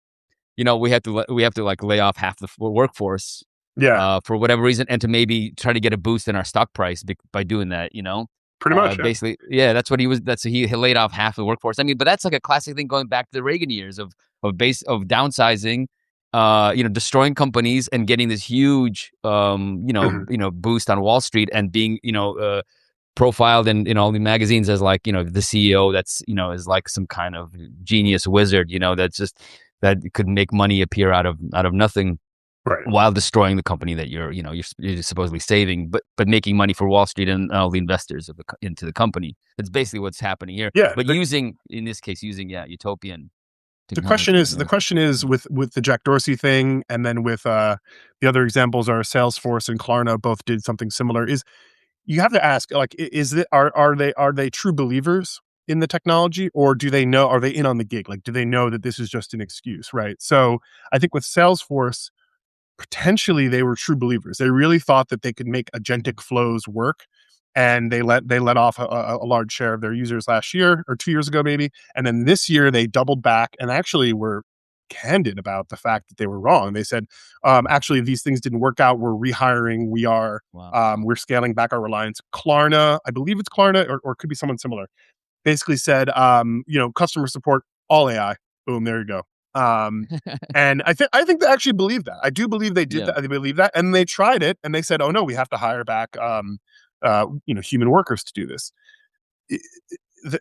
We have to like lay off half the workforce, yeah, for whatever reason, and to maybe try to get a boost in our stock price by doing that. pretty much. Yeah, Basically, yeah, that's what he was. He laid off half the workforce. I mean, but that's like a classic thing going back to the Reagan years of downsizing, destroying companies and getting this huge, Mhm. boost on Wall Street and being, profiled in all the magazines as, like, the CEO that's, is like some kind of genius wizard, that's just that could make money appear out of nothing, Right. while destroying the company that you're supposedly saving, but making money for Wall Street and all the investors into the company. That's basically what's happening here. Yeah. But using, in this case, utopian The question technology. is the Yeah. question is with the Jack Dorsey thing, and then with the other examples are Salesforce and Klarna both did something similar. Is You have to ask, like, is it are they true believers in the technology, or do they know, are they in on the gig? Like, do they know that this is just an excuse, right? So I think with Salesforce, potentially they were true believers. They really thought that they could make agentic flows work, and they let off a large share of their users last year or 2 years ago, maybe. And then this year they doubled back and actually were candid about the fact that they were wrong. They said, actually, these things didn't work out. We're rehiring. Wow. We're scaling back our reliance. Klarna, I believe it's Klarna, or it could be someone similar, basically said, customer support, all AI. Boom, there you go. Um, and I think they actually believe that. I do believe they did Yeah. that. They believe that, and they tried it, and they said, "Oh no, we have to hire back, human workers to do this."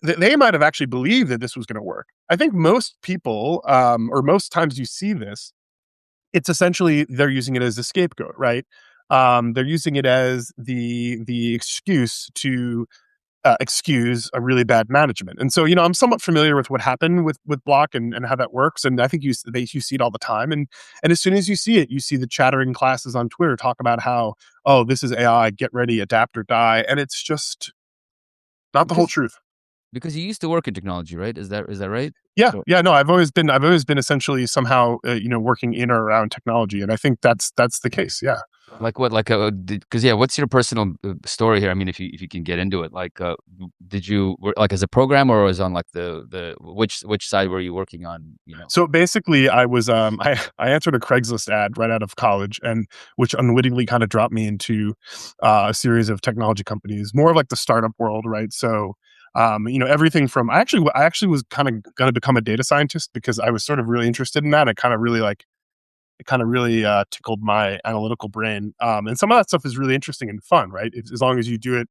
They might have actually believed that this was going to work. I think most people, or most times you see this, it's essentially they're using it as a scapegoat, right? They're using it as the excuse to excuse a really bad management. And so, I'm somewhat familiar with what happened with Block and how that works. And I think you see it all the time. And as soon as you see it, you see the chattering classes on Twitter talk about how, oh, this is AI, get ready, adapt or die, and it's just not the whole Because truth. because you used to work in technology, right? Is that right? Yeah, Or yeah, no, I've always been essentially somehow working in or around technology, and I think that's the case. Yeah. like what? Like because yeah, what's your personal story here? I mean, if you can get into it, like did you work like as a programmer or was on like the which side were you working on? So basically, I was I answered a Craigslist ad right out of college, and which unwittingly kind of dropped me into a series of technology companies, more of like the startup world, right? So, everything from I actually was kind of going to become a data scientist because I was sort of really interested in that. It kind of really tickled my analytical brain, and some of that stuff is really interesting and fun, right? As long as you do it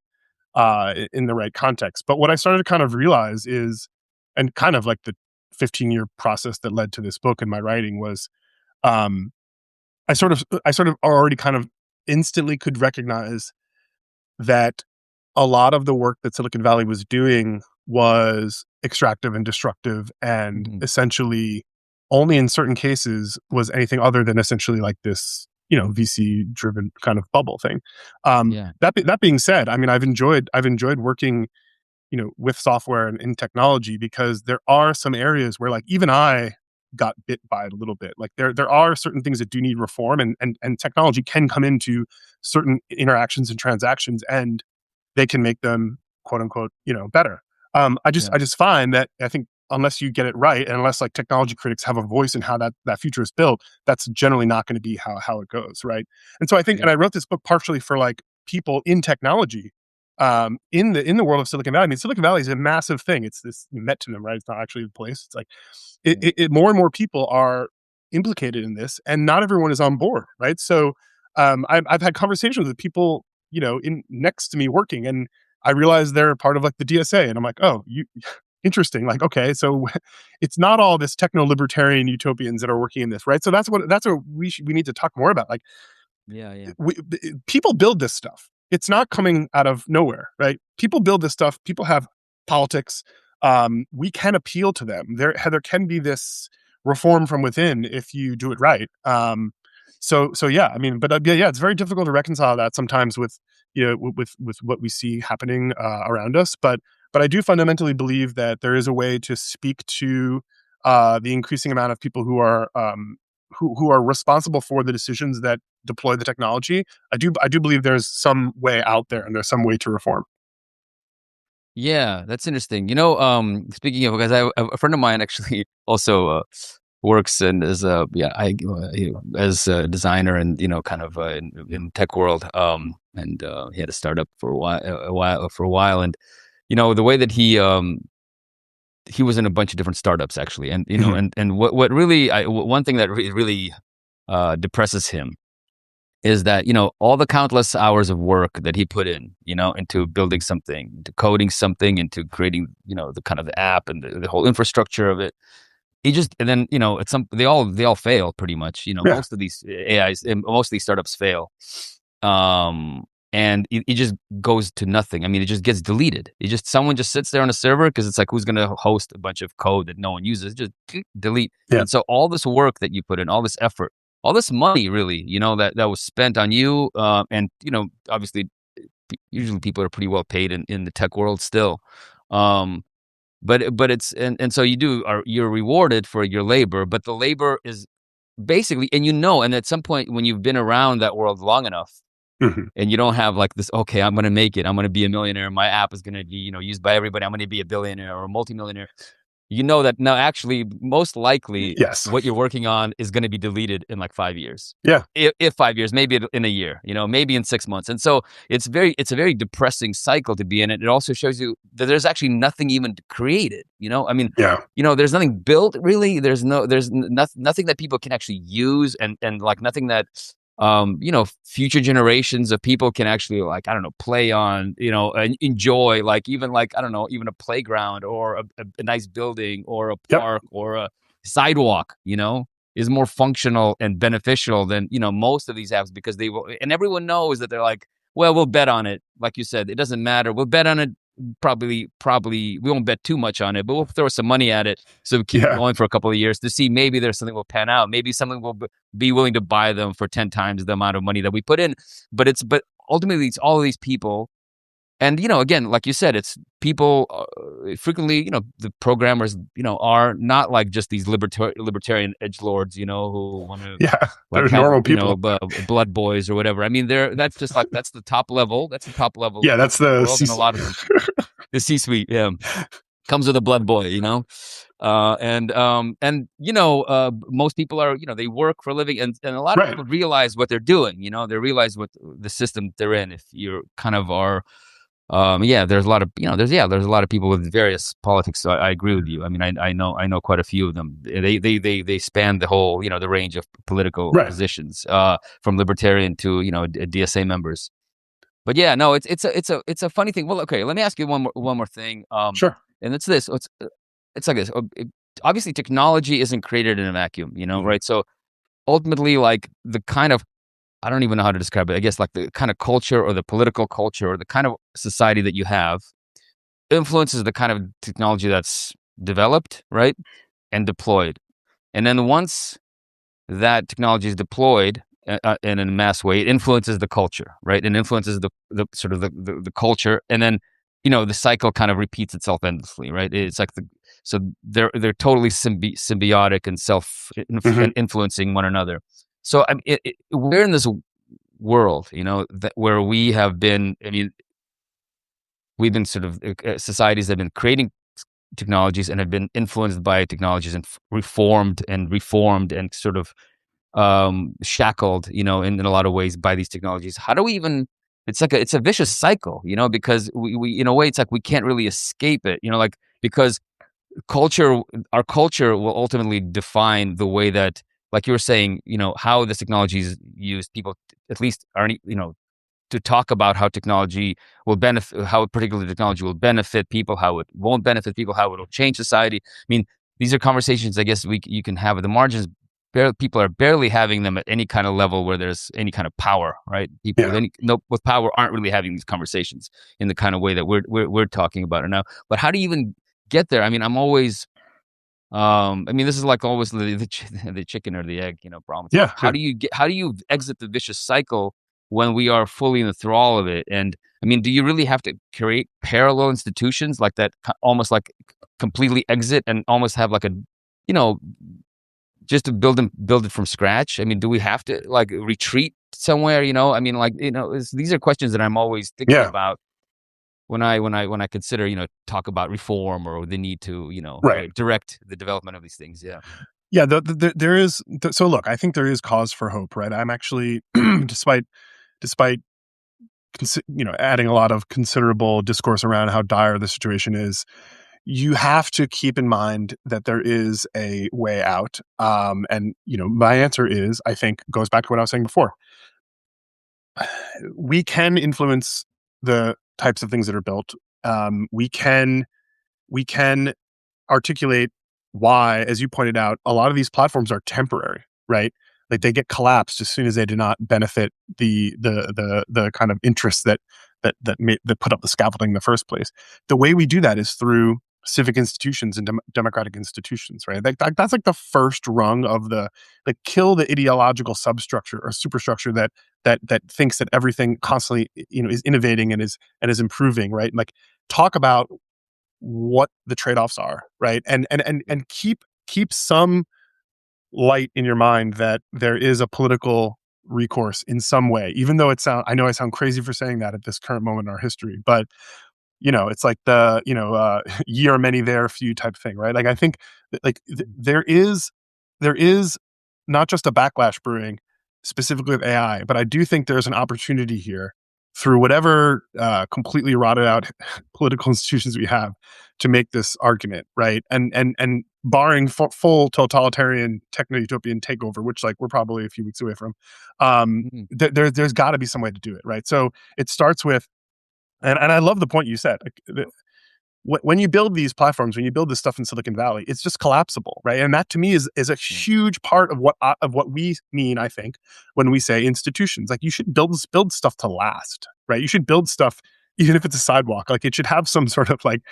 in the right context. But what I started to kind of realize is, and kind of like the 15-year process that led to this book and my writing was, um, I sort of already kind of instantly could recognize that a lot of the work that Silicon Valley was doing was extractive and destructive, and Mhm. essentially only in certain cases was anything other than essentially like this, VC driven kind of bubble thing. Yeah, That being said, I mean, I've enjoyed working, with software and in technology because there are some areas where like even I got bit by it a little bit. Like there are certain things that do need reform, and technology can come into certain interactions and transactions and they can make them quote unquote, better. yeah, I just find that I think unless you get it right, and unless like technology critics have a voice in how that future is built, that's generally not going to be how it goes, right? And so I think, yeah, and I wrote this book partially for like people in technology, in the world of Silicon Valley. I mean, Silicon Valley is a massive thing. It's this metronome, right? It's not actually the place. It's like yeah, more and more people are implicated in this, and not everyone is on board, right? So I've had conversations with people, in next to me working, and I realize they're part of like the DSA, and I'm like, oh, you interesting. Like, okay, so it's not all this techno libertarian utopians that are working in this, right? So that's what we need to talk more about. Like, yeah, yeah, people build this stuff. It's not coming out of nowhere, right? People build this stuff. People have politics. We can appeal to them. There can be this reform from within if you do it right. So yeah, I mean, but yeah, it's very difficult to reconcile that sometimes with with what we see happening around us. But I do fundamentally believe that there is a way to speak to the increasing amount of people who are responsible for the decisions that deploy the technology. I do believe there's some way out there and there's some way to reform. yeah. That's interesting. Speaking of, because a friend of mine actually also works and is as a designer and kind of in tech world. And he had a startup for a while, and the way that he was in a bunch of different startups actually, and Mhm. and what really one thing that really depresses him is that all the countless hours of work that he put in into building something, into coding something, into creating the kind of the app and the whole infrastructure of it. He just and then at some they all fail pretty much. Yeah, Most of these AIs and most of these startups fail. Um and it just goes to nothing. I mean, it just gets deleted. Someone just sits there on a server because it's like, who's going to host a bunch of code that no one uses? Just delete. yeah, And so all this work that you put in, all this effort, all this money, really, that was spent on you, and obviously, usually people are pretty well paid in the tech world still. Um, but it's and so you're rewarded for your labor, but the labor is basically, and at some point when you've been around that world long enough mhm, and you don't have like this, okay, I'm going to make it, I'm going to be a millionaire, my app is going to be used by everybody, I'm going to be a billionaire or a multimillionaire. That no, actually, most likely yes, what you're working on is going to be deleted in like 5 years. yeah, If 5 years, maybe in a year, maybe in 6 months. And so it's a very depressing cycle to be in. It also shows you that there's actually nothing even created. I mean, yeah, there's nothing built really. There's nothing that people can actually use, and like nothing that future generations of people can actually, like, I don't know, play on, and enjoy, like, even like, I don't know, even a playground or a nice building or a yep. park or a sidewalk. is more functional and beneficial than, most of these apps, because they will, and everyone knows that they're like, well, we'll bet on it. Like you said, it doesn't matter. We'll bet on it. Probably we won't bet too much on it, but we'll throw some money at it. So we keep it Yeah. going for a couple of years to see, maybe there's something will pan out. Maybe something will be willing to buy them for 10 times the amount of money that we put in. But ultimately, it's all of these people. And, again, like you said, it's people, frequently, the programmers, are not like just these libertarian edgelords, who want to Yeah. like They're have, normal people. blood boys or whatever. I mean, that's just like, that's the top level. That's the top level Yeah, of that's the the world. And a lot of them, the C-suite, yeah, comes with a blood boy, most people are, they work for a living, and a lot of right. people realize what they're doing. They realize what the system they're in. If you're kind of are, yeah, there's a lot of, there's a lot of people with various politics. So I agree with you. I mean, I know quite a few of them. They span the whole, the range of political Right. positions, from libertarian to, DSA members. But yeah, no, it's a funny thing. Well, okay, let me ask you one more thing. Sure. And it's this. It's like this. Obviously, technology isn't created in a vacuum, Mhm. right? So ultimately, like, the kind of, I don't even know how to describe it. I guess, like, the kind of culture or the political culture or the kind of society that you have influences the kind of technology that's developed, right, and deployed. And then once that technology is deployed, in a mass way, it influences the culture, right? And influences the sort of the culture, and then, the cycle kind of repeats itself endlessly, right? It's like so they're totally symbiotic and Mhm. and influencing one another. So I mean, we're in this world, that where we have been. I mean, we've been sort of, societies that have been creating technologies and have been influenced by technologies and reformed and sort of, shackled, in a lot of ways by these technologies. How do we even? It's a vicious cycle, because we in a way, it's like we can't really escape it, like, because culture our culture will ultimately define the way that, like you were saying, how this technology is used. People at least are, to talk about how technology will benefit, how particular technology will benefit people, how it won't benefit people, how it will change society. I mean, these are conversations, I guess, you can have at the margins. People are barely having them at any kind of level where there's any kind of power, right? People with Yeah. any no with power aren't really having these conversations in the kind of way that we're talking about it now. But how do you even get there? I mean, I'm always, I mean, this is like always the chicken or the egg, problem. It's like, Yeah. Yeah. how do you exit the vicious cycle when we are fully in the thrall of it? And I mean, do you really have to create parallel institutions like that, almost like completely exit and almost have like a, you know, just to build it from scratch? I mean, do we have to like retreat somewhere? I mean, like, these are questions that I'm always thinking Yeah. about when I consider, talk about reform or the need to, Right. direct the development of these things. Yeah. Yeah. There is. So look, I think there is cause for hope, right? I'm actually, despite adding a lot of considerable discourse around how dire the situation is, you have to keep in mind that there is a way out. And my answer is, I think, goes back to what I was saying before. We can influence the types of things that are built. We can articulate why, as you pointed out, a lot of these platforms are temporary, right? Like they get collapsed as soon as they do not benefit the kind of interests that put up the scaffolding in the first place. The way we do that is through civic institutions and democratic institutions, right? That's like the first rung of the like kill the ideological substructure or superstructure that thinks that everything constantly is innovating and is improving, right? Like talk about what the trade-offs are, right? And keep some light in your mind that there is a political recourse in some way, even though I know I sound crazy for saying that at this current moment in our history, but it's like the ye are many, there are few type thing, right? Like I think that, like there is not just a backlash brewing specifically with AI, but I do think there's an opportunity here through whatever completely rotted out political institutions we have to make this argument, right? And barring full totalitarian techno-utopian takeover, which like we're probably a few weeks away from, Mhm. there's got to be some way to do it, right? So it starts with, and I love the point you said. Like, when you build these platforms, when you build this stuff in Silicon Valley, it's just collapsible, right? And that to me is a Yeah. huge part of what we mean, I think, when we say institutions. Like you should build stuff to last, right? You should build stuff even if it's a sidewalk. Like it should have some sort of like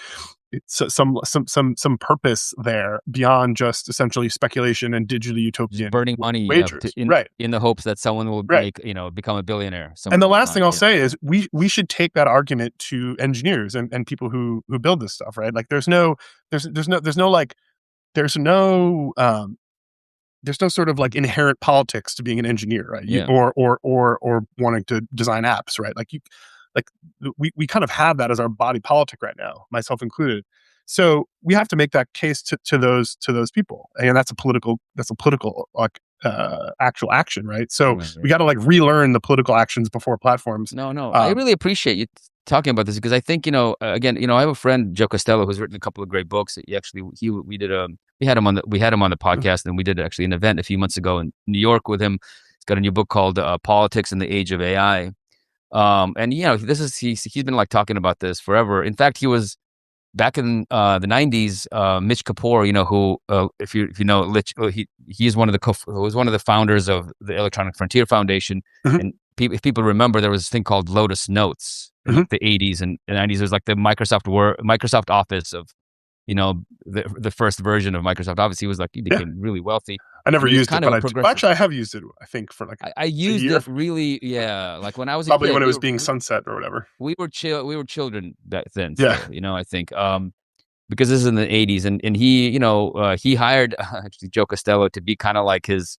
some purpose there beyond just essentially speculation and digital Just utopian burning money wagers. Right, in the hopes that someone will right. become a billionaire And somewhere the down the last thing line. I'll Yeah. say is we should take that argument to engineers and people who build this stuff, right? Like there's no there's no sort of like inherent politics to being an engineer, right? Yeah. Or wanting to design apps, right? Like we kind of have that as our body politic right now, myself included. So we have to make that case to those people, and that's a political like actual action, right? So Right, we right. got to like relearn the political actions before platforms. No, no. I Um, really appreciate you talking about this because I think, again, I have a friend, Joe Costello, who's written a couple of great books. He actually, we did we had him on the podcast, and we did actually an event a few months ago in New York with him. He's got a new book called Politics in the Age of AI. And he's been like talking about this forever. In fact, he was back in the '90s. Mitch Kapor, who if you know, he's one of the who was one of the founders of the Electronic Frontier Foundation. mhm, And if people remember, there was this thing called Lotus Notes in mhm. like the '80s and '90s. It was like the Microsoft Office of the first version of Microsoft Office. He Yeah, became really wealthy, I never and he was used it, kind but of a progressive. actually I have used it. I think for like I a used year, it really, yeah. Like when I was a probably kid, when it was being sunset or whatever. we were children back then Yeah. still, I think. Because this is in the '80s, and he, he hired actually Joe Costello to be kind of like his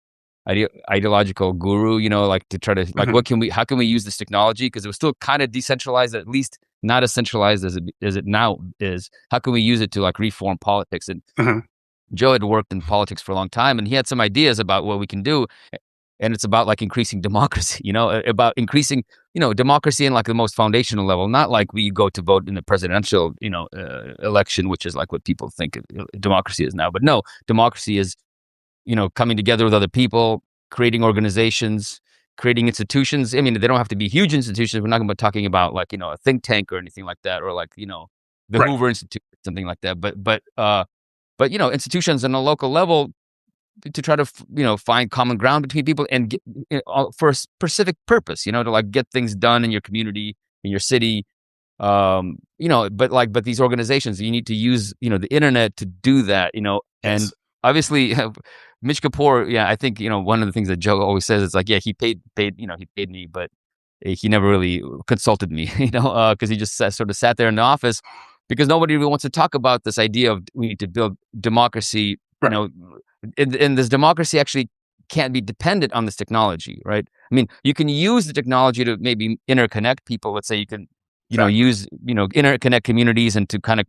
ideological guru, like to try to like Mhm, how can we use this technology because it was still kind of decentralized, at least not as centralized as it now is. How can we use it to like reform politics? And mhm. Joe had worked in politics for a long time, and he had some ideas about what we can do. And it's about like increasing democracy, about increasing, democracy in like the most foundational level, not like we go to vote in the presidential, election, which is like what people think democracy is now. But no, democracy is, coming together with other people, creating organizations, creating institutions. I mean, they don't have to be huge institutions. We're not going to be talking about like, a think tank or anything like that, or like, the Right. Hoover Institute, something like that. But institutions on a local level to try to find common ground between people and get, for a specific purpose, to like get things done in your community, in your city. But these organizations, you need to use the internet to do that. And Yes. obviously Mitch Kapoor, yeah, I think one of the things that Joe always says is like, yeah, he paid me, but he never really consulted me, because he just sort of sat there in the office because nobody really wants to talk about this idea of we need to build democracy, Right. and this democracy actually can't be dependent on this technology, right? I mean, you can use the technology to maybe interconnect people. Let's say you can, Exactly. use, interconnect communities and to kind of,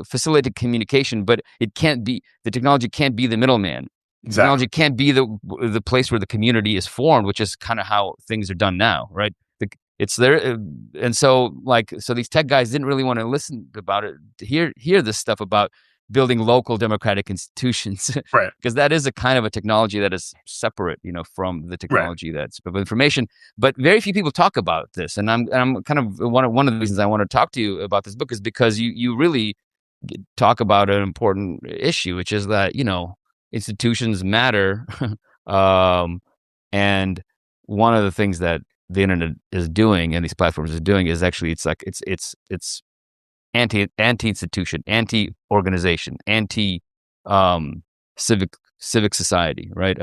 facilitate communication, but the technology can't be the middleman. The Exactly. technology can't be the place where the community is formed, which is kind of how things are done now, right? It's there, and so these tech guys didn't really want to listen about it, to hear this stuff about building local democratic institutions, Right. because that is a kind of a technology that is separate, from the Right. technology that's of information. But very few people talk about this, and I'm kind of one of the reasons I want to talk to you about this book is because you really talk about an important issue, which is that institutions matter, um, and one of the things that the internet is doing and these platforms is doing is actually it's anti institution, anti organization, anti um civic society, right?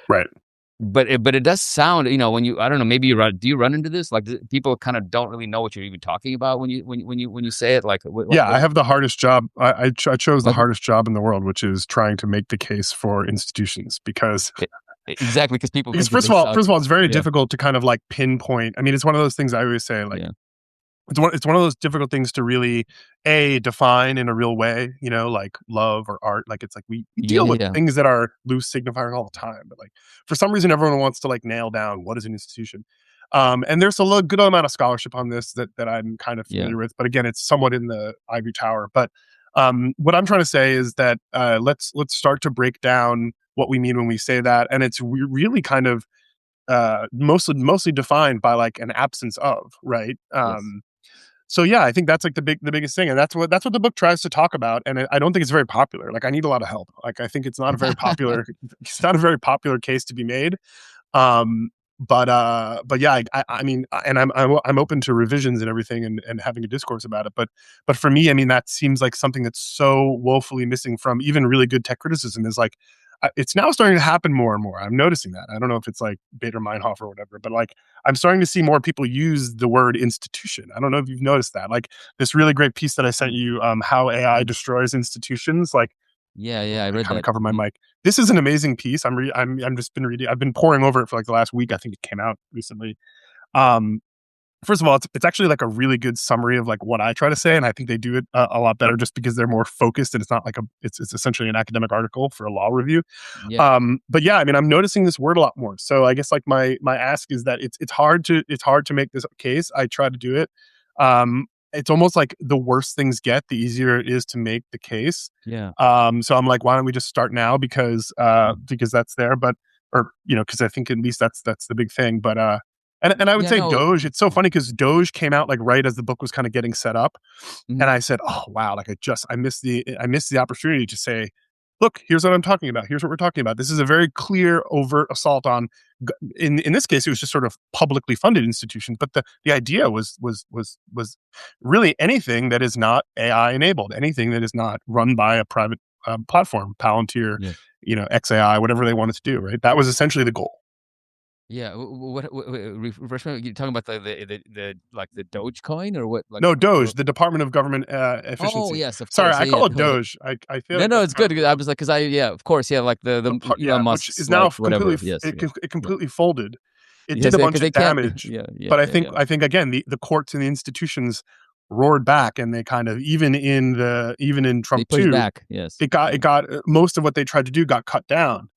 Right. But it does sound, when you, I don't know, maybe do you run into this? Like people kind of don't really know what you're even talking about when you say it. Like Yeah, I have the hardest job. I chose the like hardest job in the world, which is trying to make the case for institutions e- exactly because people because think that they suck. first of all, it's very Yeah, difficult to kind of like pinpoint. I mean, it's one of those things I always say, like yeah, it's one of those difficult things to really define in a real way, like love or art. Like it's like we yeah, deal with yeah, things that are loose signifiers all the time, but like for some reason everyone wants to like nail down what is an institution. And there's a good amount of scholarship on this that I'm kind of yeah, familiar with, but again, it's somewhat in the ivory tower. But what I'm trying to say is that let's start to break down what we mean when we say that, and it's really kind of mostly defined by like an absence of, right. yes, So yeah, I think that's like the biggest thing, and that's what the book tries to talk about. And I don't think it's very popular. Like I need a lot of help. Like I think it's not a very popular it's not a very popular case to be made. Um, but yeah, I mean, and I'm open to revisions and everything, and having a discourse about it. But for me, I mean, that seems like something that's so woefully missing from even really good tech criticism. Is like it's now starting to happen more and more. I'm noticing that. I don't know if it's like Bader Meinhof or whatever, but like I'm starting to see more people use the word institution. I don't know if you've noticed that. Like this really great piece that I sent you, how AI destroys institutions. Like Yeah, yeah, I I read kind of that. cover my mic. This is an amazing piece. I'm just been reading. I've been poring over it for like the last week. I think it came out recently. Um, First of all, it's actually like a really good summary of like what I try to say, and I think they do it a lot better just because they're more focused and it's not like it's essentially an academic article for a law review. Yeah, But yeah, I mean, I'm noticing this word a lot more. So I guess like my ask is that it's hard to make this case. I try to do it. It's almost like the worse things get, the easier it is to make the case. yeah. So I'm like, why don't we just start now because that's there, but or because I think at least that's the big thing. But and I would Yeah, say no. Doge. It's so funny because Doge came out like right as the book was kind of getting set up, and Mhm. I said, "Oh wow!" Like I missed the opportunity to say, "Look, here's what I'm talking about. Here's what we're talking about. This is a very clear, overt assault on." In this case, it was just sort of publicly funded institutions, but the idea was really anything that is not AI enabled, anything that is not run by a private platform, Palantir, Yeah. XAI, whatever they wanted to do. Right, that was essentially the goal. Yeah, what refresh me, you talking about the like, the Dogecoin or what? Like, No, or Doge, the Department of Government oh, Efficiency. yes, of Sorry, course, I yeah, yeah, call it totally. Doge. I feel No, like no, that's it's kind good, of 'cause I was like, 'cause yeah, of course, yeah, like the the part, yeah, Elon which Musk's, is now like, whatever, yes, yeah, it yeah. completely folded. It did Yes, a yeah, bunch 'cause they of can't damage, yeah, yeah, but yeah, yeah. I think again the courts and the institutions roared back, and they kind of even in They Trump push 2, back, yes, it yeah. got most of what they tried to do got cut down.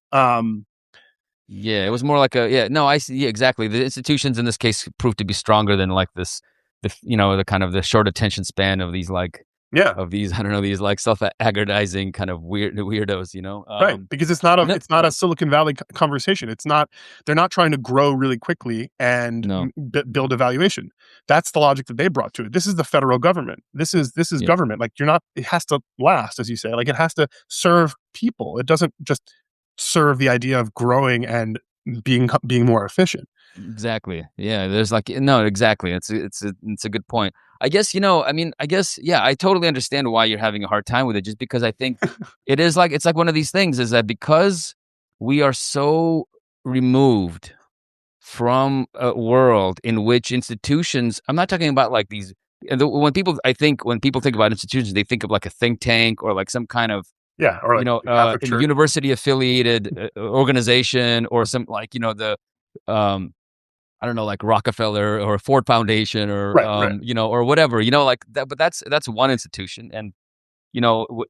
Yeah, it was more like a yeah, no, I see, yeah, exactly. The institutions in this case proved to be stronger than like the kind of the short attention span of these like Yeah. of these I don't know these like self-aggrandizing kind of weirdos. Right, because No, it's not a Silicon Valley conversation. It's not they're not trying to grow really quickly and no, build a valuation. That's the logic that they brought to it. This is the federal government. This is yeah, government. Like you're not. It has to last, as you say. Like it has to serve people. It doesn't just serve the idea of growing and being more efficient. exactly. Yeah, there's like no, exactly. It's a good point. I guess I mean, I guess yeah, I totally understand why you're having a hard time with it, just because I think it's like one of these things is that because we are so removed from a world in which institutions I'm not talking about like these when people think about institutions, they think of like a think tank or like some kind of, Yeah, or like the Catholic in Church. university affiliated organization or some like, the, um, I don't know, like Rockefeller or Ford Foundation or, Right, right. or whatever, like that, but that's one institution. And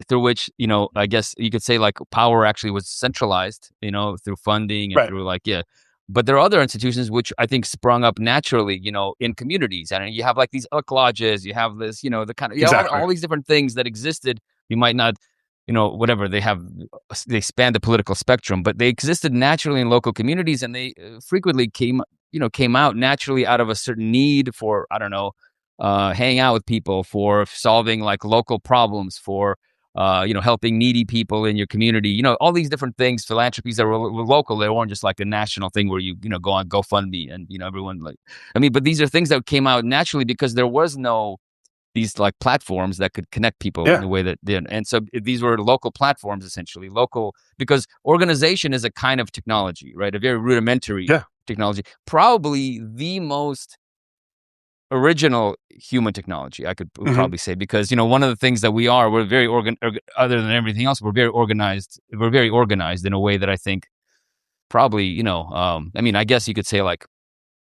through which, I guess you could say like power actually was centralized, through funding and Right. through like, yeah. But there are other institutions which I think sprung up naturally, in communities. And you have like these Elk lodges, you have this, the kind of, Exactly. all these different things that existed. You might not, whatever they span the political spectrum, but they existed naturally in local communities and they frequently came out naturally out of a certain need for, I don't know, hang out with people, for solving like local problems, for helping needy people in your community. All these different things, philanthropies that were local. They weren't just like a national thing where you go on GoFundMe and everyone like. I mean, but these are things that came out naturally because there was no these like platforms that could connect people in Yeah. the way that did. And so these were local platforms, essentially local, because organization is a kind of technology, right? A very rudimentary Yeah. technology, probably the most original human technology, I could Hmm. probably say, because one of the things that we're very other than everything else, we're very organized. We're very organized in a way that I think probably I mean, I guess you could say like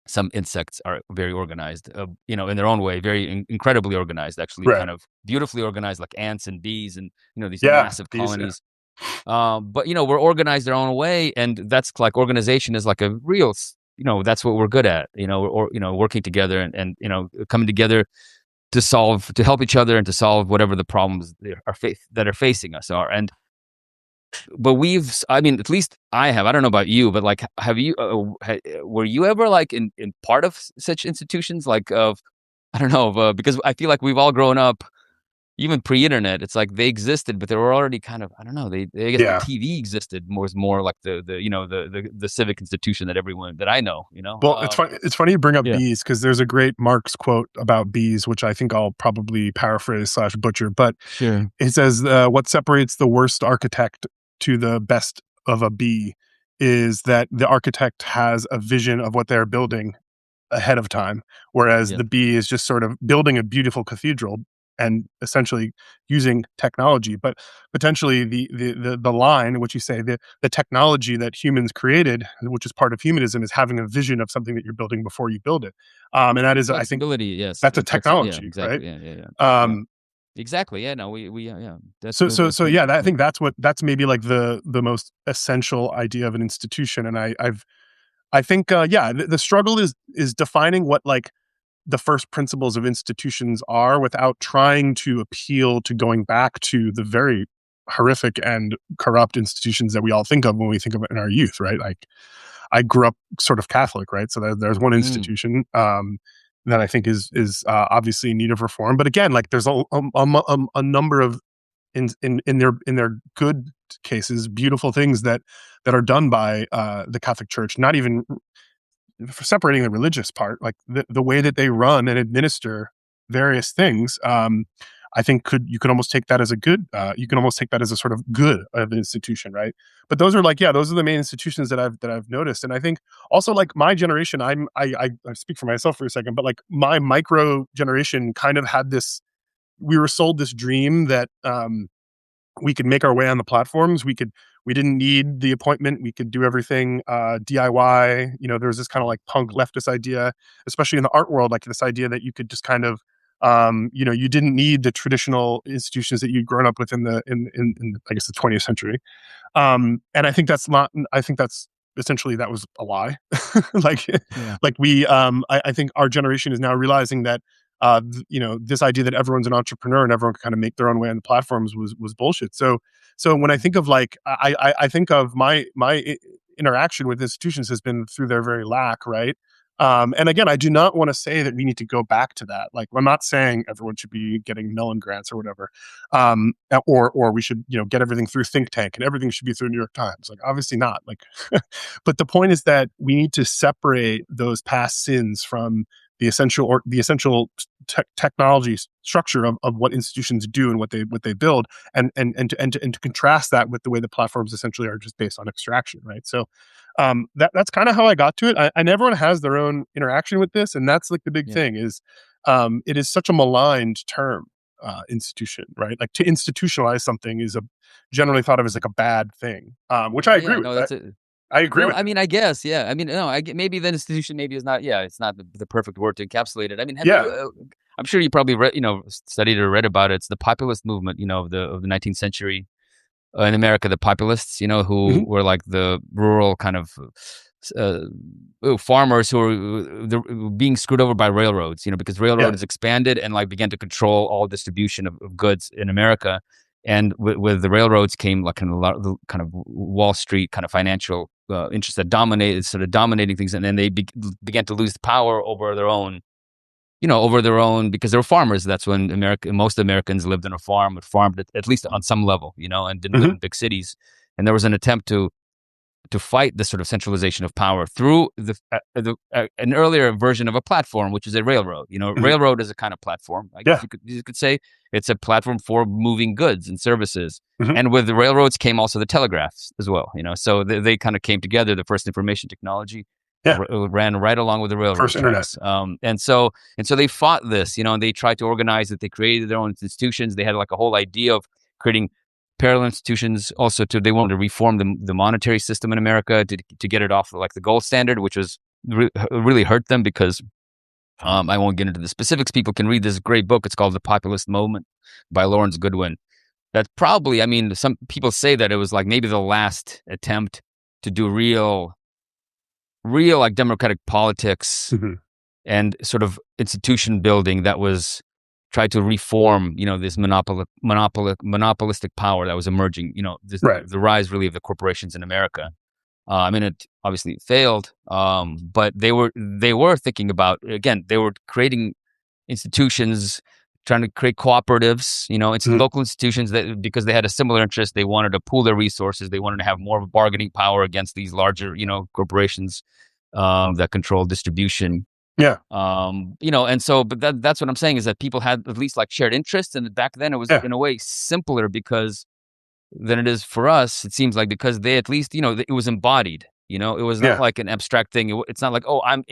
some insects are very organized, in their own way, very incredibly organized, actually, Right. kind of beautifully organized, like ants and bees, and these Yeah. massive These. Yeah. colonies. But we're organized our own way, and that's like organization is like a real, that's what we're good at, or working together and coming together to help each other and to solve whatever the problems that are facing us are. And but I mean, at least I have. I don't know about you, but like, have you? Were you ever like in part of such institutions, like of I don't know, because I feel like we've all grown up, even pre-internet. It's like they existed, but they were already kind of, I don't know. I guess the Yeah. TV existed more like the you know the civic institution that everyone that I know. You know. Well, it's funny. It's funny you bring up Yeah. bees because there's a great Marx quote about bees, which I think I'll probably paraphrase slash butcher. But Sure. it says, "What separates the worst architect to the best of a bee is that the architect has a vision of what they're building ahead of time, whereas the Yep. bee is just sort of building a beautiful cathedral and essentially using technology. But potentially the line in which you say the technology that humans created, which is part of humanism, is having a vision of something that you're building before you build it. And that is, I think, Flexibility. Yes. that's a Yeah. technology, right? Exactly. Yeah. Yeah. Yeah. Yeah. Um, Exactly. Yeah. No. We. Yeah. Yeah. That's so great. yeah, I Yeah. think that's maybe like the most essential idea of an institution. And I think yeah, the struggle is defining what like the first principles of institutions are without trying to appeal to going back to the very horrific and corrupt institutions that we all think of when we think of it in our youth, right? Like I grew up sort of Catholic, right? So there's one Mm. institution that I think is obviously in need of reform. But again, like there's a number of in their good cases, beautiful things that are done by the Catholic Church. Not even for separating the religious part, like the way that they run and administer various things, I think you could almost take that as a good. You can almost take that as a sort of good of an institution, right? But those are like, yeah, those are the main institutions that I've noticed, and I think also like my generation, I speak for myself for a second, but like my micro generation kind of had this. We were sold this dream that we could make our way on the platforms. We didn't need the appointment. We could do everything DIY. You know, there was this kind of like punk leftist idea, especially in the art world, like this idea that you could just kind of you didn't need the traditional institutions that you'd grown up with in I guess the 20th century. And I think that's not. I think that's essentially that was a lie. like Yeah. like I think our generation is now realizing that this idea that everyone's an entrepreneur and everyone can kind of make their own way on the platforms was bullshit. So when I think of like I think of my interaction with institutions has been through their very lack, right? And again, I do not want to say that we need to go back to that. Like, I'm not saying everyone should be getting Mellon grants or whatever, or we should get everything through think tank and everything should be through New York Times. Like, obviously not. Like, but the point is that we need to separate those past sins from the essential technology structure of what institutions do and what they build, and to contrast that with the way the platforms essentially are just based on extraction, right? So that's kind of how I got to it. And everyone has their own interaction with this, and that's like the big Yeah. thing is it is such a maligned term, institution, right? Like to institutionalize something is a generally thought of as like a bad thing, which I Yeah. agree Yeah. with. No. That's it. I agree Well, with I it. mean, I guess, yeah. I mean, no, maybe the institution maybe is not. Yeah, it's not the perfect word to encapsulate it. I mean, have you? Yeah. I'm sure you probably read, studied or read about it. It's the populist movement, of the 19th century in America. The populists, who Hmm. were like the rural kind of uh, farmers who were being screwed over by railroads. Because Yeah. railroads expanded and like began to control all distribution of goods in America. And with the railroads came like kind of a lot of the kind of Wall Street kind of financial interests that dominating things, and then they began to lose power over their own, because they were farmers. That's when most Americans lived on a farm, or farmed at least on some level, and didn't live Hmm. in big cities. And there was an attempt to fight this sort of centralization of power through an earlier version of a platform, which is a railroad. Hmm. Railroad is a kind of platform. I guess Yeah. you could say it's a platform for moving goods and services. Hmm. And with the railroads came also the telegraphs as well. So they kind of came together. The first information technology Yeah. ran right along with the railroad First internet. tracks. And so they fought this. And they tried to organize it. They created their own institutions. They had like a whole idea of creating parallel institutions. Also, they wanted to reform the monetary system in America to get it off like the gold standard, which was really hurt them because I won't get into the specifics. People can read this great book. It's called The Populist Movement by Lawrence Goodwin. That's probably, I mean, some people say that it was like maybe the last attempt to do real like democratic politics Hmm. and sort of institution building that was tried to reform, this monopolistic power that was emerging, Right. the rise really of the corporations in America. I mean, it obviously failed, but they were thinking about, again, they were creating institutions trying to create cooperatives, it's Mhm. local institutions that because they had a similar interest, they wanted to pool their resources, they wanted to have more of a bargaining power against these larger, corporations that control distribution. Yeah. And so, but that's what I'm saying is that people had at least like shared interests, and back then it was Yeah. in a way simpler because than it is for us. It seems like because they at least, it was embodied. It was not Yeah. like an abstract thing. It's not like, oh, I'm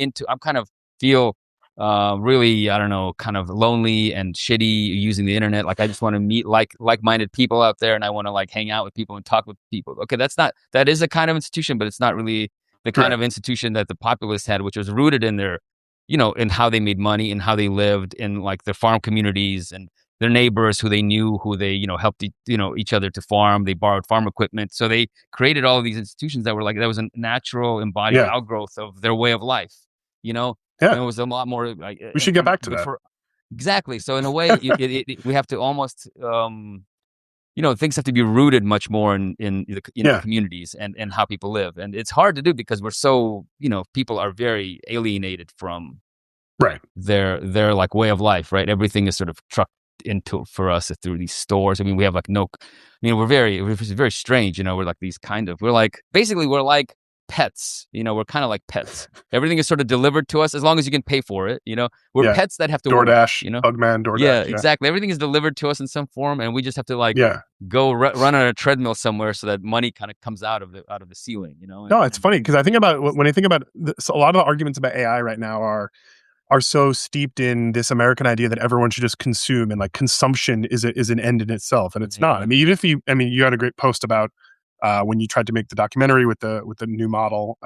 kind of feel really, I don't know, kind of lonely and shitty using the internet. Like I just want to meet like-minded people out there, and I want to like hang out with people and talk with people. Okay, that is a kind of institution, but it's not really the kind Right. of institution that the populists had, which was rooted in their, in how they made money and how they lived in like their farm communities and their neighbors who they knew, who they, helped, each other to farm. They borrowed farm equipment. So they created all of these institutions that were like, that was a natural embodied Yeah. outgrowth of their way of life, you know? Yeah. And it was a lot more like, We should get back to but that. for exactly. So in a way, we have to almost, things have to be rooted much more in the, Yeah. communities and how people live. And it's hard to do because we're so, people are very alienated from Right. their like way of life, right? Everything is sort of trucked into for us through these stores. I mean, we have like no, we're very strange, we're like these we're like, basically we're like pets, we're kind of like pets. Everything is sort of delivered to us as long as you can pay for it, we're Yeah. pets that have to work, DoorDash, Bugman, DoorDash. Yeah, Yeah. exactly. Everything is delivered to us in some form, and we just have to like Yeah. go run on a treadmill somewhere so that money kind of comes out of the ceiling, No, it's and funny because I think about when I think about this, a lot of the arguments about AI right now are so steeped in this American idea that everyone should just consume and like consumption is an end in itself, and it's not. I yeah, mean, even if you, I mean, you had a great post about when you tried to make the documentary with the new model,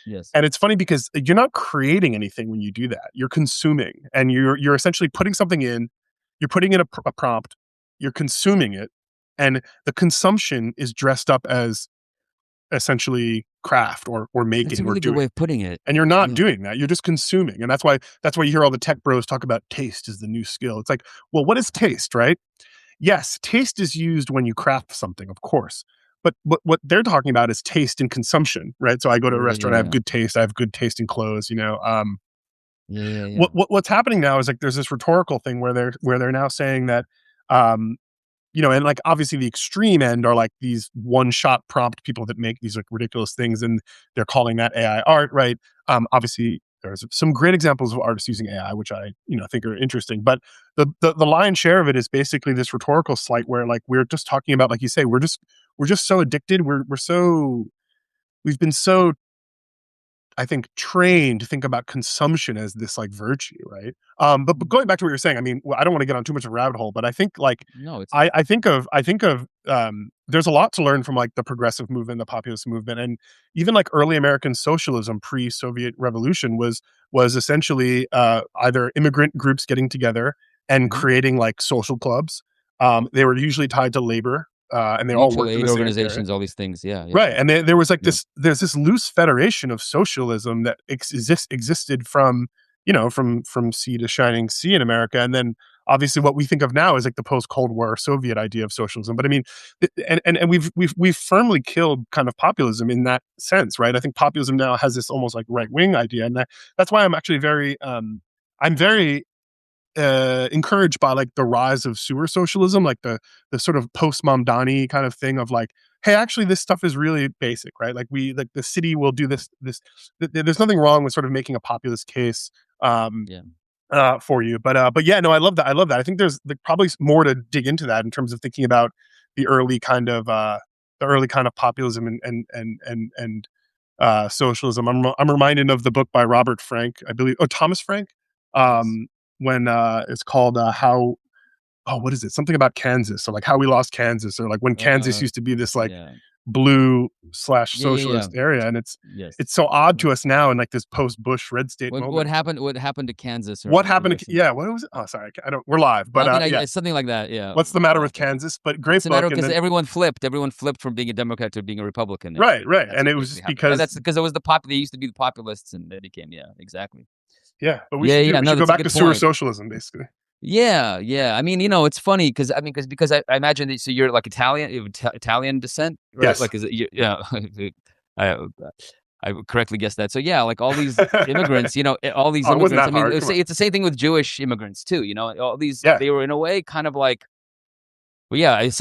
yes, and it's funny because you're not creating anything when you do that. You're consuming, and you're essentially putting something in, you're putting in a prompt, you're consuming it, and the consumption is dressed up as essentially craft or that's a making or really good doing. way of putting it. And you're not Yeah, doing that. You're just consuming. And that's why you hear all the tech bros talk about taste is the new skill. It's like, well, what is taste, right? Yes, taste is used when you craft something, of course. But what they're talking about is taste and consumption, right? So I go to a yeah, restaurant, yeah, I have yeah, good taste, I have good taste in clothes, yeah, yeah, yeah. what's happening now is like there's this rhetorical thing where they're now saying that um and like obviously the extreme end are like these one shot prompt people that make these like ridiculous things and they're calling that AI art, right? Obviously there's some great examples of artists using AI, which I think are interesting, but the lion's share of it is basically this rhetorical slight where like we're just talking about, like you say, we're just so addicted, we've been so, I think, trained to think about consumption as this like virtue, right? But Mm. going back to what you're saying, I mean, I don't want to get on too much of a rabbit hole, but I think like No, it's I think of there's a lot to learn from like the progressive movement, the populist movement, and even like early American socialism pre-Soviet revolution was essentially either immigrant groups getting together and mhm. creating like social clubs. They were usually tied to labor, and they all Mutual worked in aid the same area. organizations, all these things. Yeah, yeah, Right, and there was like yeah, there's this loose federation of socialism that existed from, from sea to shining sea in America, and then obviously what we think of now is like the post Cold War Soviet idea of socialism. But I mean, and we've firmly killed kind of populism in that sense, right? I think populism now has this almost like right wing idea, and that's why I'm actually I'm very encouraged by like the rise of sewer socialism, like the sort of post Mamdani kind of thing of like, hey, actually, this stuff is really basic, right? Like like the city will do this. There's nothing wrong with sort of making a populist case um, yeah. for you, but yeah, no, I love that. I love that. I think there's like, probably more to dig into that in terms of thinking about the early kind of populism and socialism. I'm reminded of the book by Robert Frank, I believe. Oh, Thomas Frank. Yes. When it's called how, oh, what is it? Something about Kansas, or like how we lost Kansas, or like when Kansas Uh, used to be this like yeah, blue slash yeah, yeah, yeah. socialist area, and Yes. it's so odd What to us now in like this post Bush red state what moment. happened? What happened to Kansas What or happened to, something? yeah, what was it? Oh, sorry, I don't, we're live, but I mean, yeah, it's something like that. Yeah. what's the matter with But Kansas? But what's great the matter? book, and Because then everyone flipped. Everyone flipped from being a Democrat to being a Republican there. right, That's and what it was basically just happened. Right? because, That's because it was they used to be the populists, and they became, yeah, exactly. yeah, but Yeah, yeah. we No, should go that's a back to good sewer point. socialism basically. Yeah, yeah. I mean, it's funny because I imagine that. So you're like Italian, you have Italian descent, right? Yes. Like, is it? Yeah. I, I correctly guessed that. So yeah, like all these immigrants, all these Oh, it wasn't immigrants. I that mean, hard. it's, Come on. it's the same thing with Jewish immigrants too. All these, Yeah, they were in a way kind of like, well, yeah, there's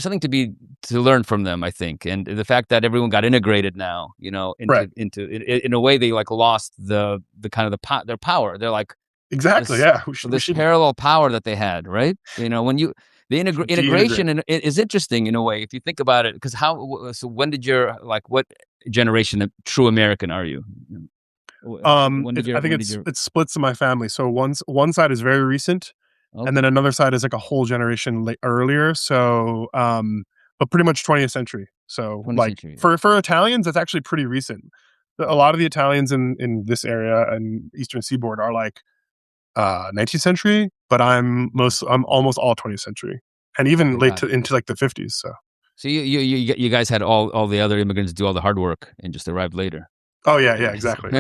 something to learn from them, I think, and the fact that everyone got integrated now, right. in a way they like lost the kind of their power. They're like Exactly. this Yeah, we this should parallel power that they had, right? When you the de-integrate. integration is interesting in a way if you think about it. Because so when did your like what generation of true American are you? I think When did your it splits in my family. So one side is very recent, and then okay another side is like a whole generation earlier. So, but pretty much 20th century. So, 20th like century, for Italians, that's actually pretty recent. A lot of the Italians in this area and Eastern Seaboard are like 19th century, but I'm almost all 20th century, and even okay, got it. into like the 50s. So, So you guys had all the other immigrants do all the hard work and just arrived later. oh yeah, I yeah, guess. exactly.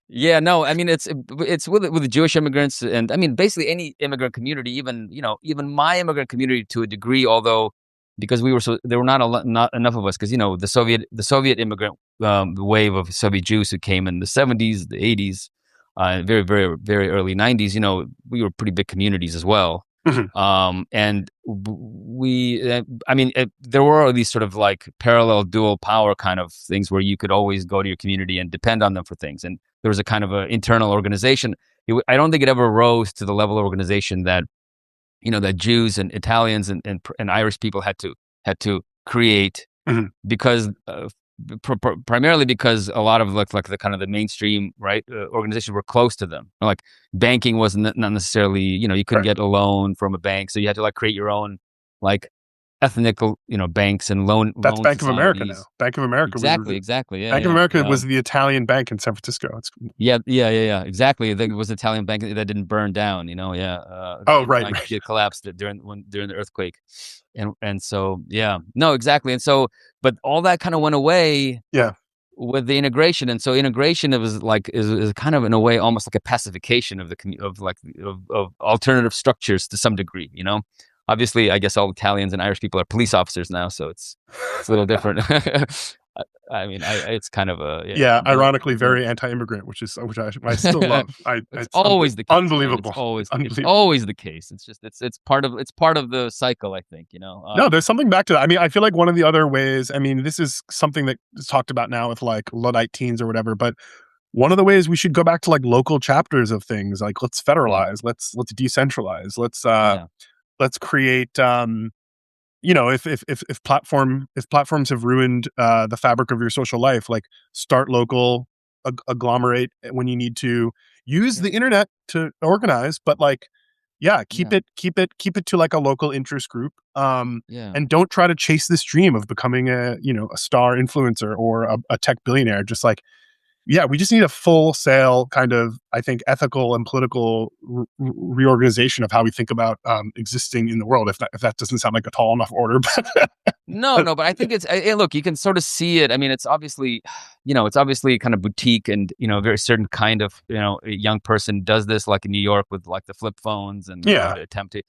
Yeah, no, I mean it's with the Jewish immigrants, and I mean basically any immigrant community, even my immigrant community to a degree, although because there were not enough of us, because the Soviet immigrant wave of Soviet Jews who came in the 70s, the 80s, very very very early 90s. We were pretty big communities as well. Mhm. And I mean, there were all these sort of like parallel dual power kind of things where you could always go to your community and depend on them for things. And there was a kind of an internal organization. I don't think it ever rose to the level of organization that, that Jews and Italians and Irish people had to create, Mhm. because primarily because a lot of like the kind of the mainstream right organizations were close to them. Like banking wasn't not necessarily, you couldn't Right. get a loan from a bank, so you had to like create your own like ethnic banks and loan That's loan Bank of America now. societies. Bank of America was Exactly, yeah, Bank of yeah. America was the Italian bank in San Francisco. It's Yeah, exactly. I think it was an Italian bank that didn't burn down, yeah. oh, It right, like right. it collapsed during the earthquake. And so yeah. No, exactly. And so but all that kind of went away Yeah, with the integration. And so integration, it was like is kind of in a way almost like a pacification of the of like of alternative structures to some degree. Obviously, I guess all Italians and Irish people are police officers now, so it's a little different. I mean, it's kind of a yeah, yeah. but Ironically, yeah. very anti-immigrant, which I still love. I It's it's always the case, right? It's unbelievable. It's always it's unbelievable. always the case. It's just it's part of the cycle, I think. No, there's something back to that. I mean, I feel like one of the other ways. I mean, this is something that is talked about now with like Luddite teens or whatever. But one of the ways we should go back to like local chapters of things, like let's Yeah, federalize, let's decentralize, yeah, let's create if platforms have ruined the fabric of your social life, like start local, agglomerate when you need to, use yeah, the internet to organize, but like yeah, yeah, keep it to like a local interest group, yeah. and don't try to chase this dream of becoming a star influencer or a tech billionaire. Just like yeah, we just need a full sale kind of, I think, ethical and political reorganization of how we think about existing in the world. If that doesn't sound like a tall enough order, No, but no, but I think look, you can sort of see it. I mean, it's obviously kind of boutique, and a very certain kind of a young person does this, like in New York with like the flip phones, and yeah, to attempt to,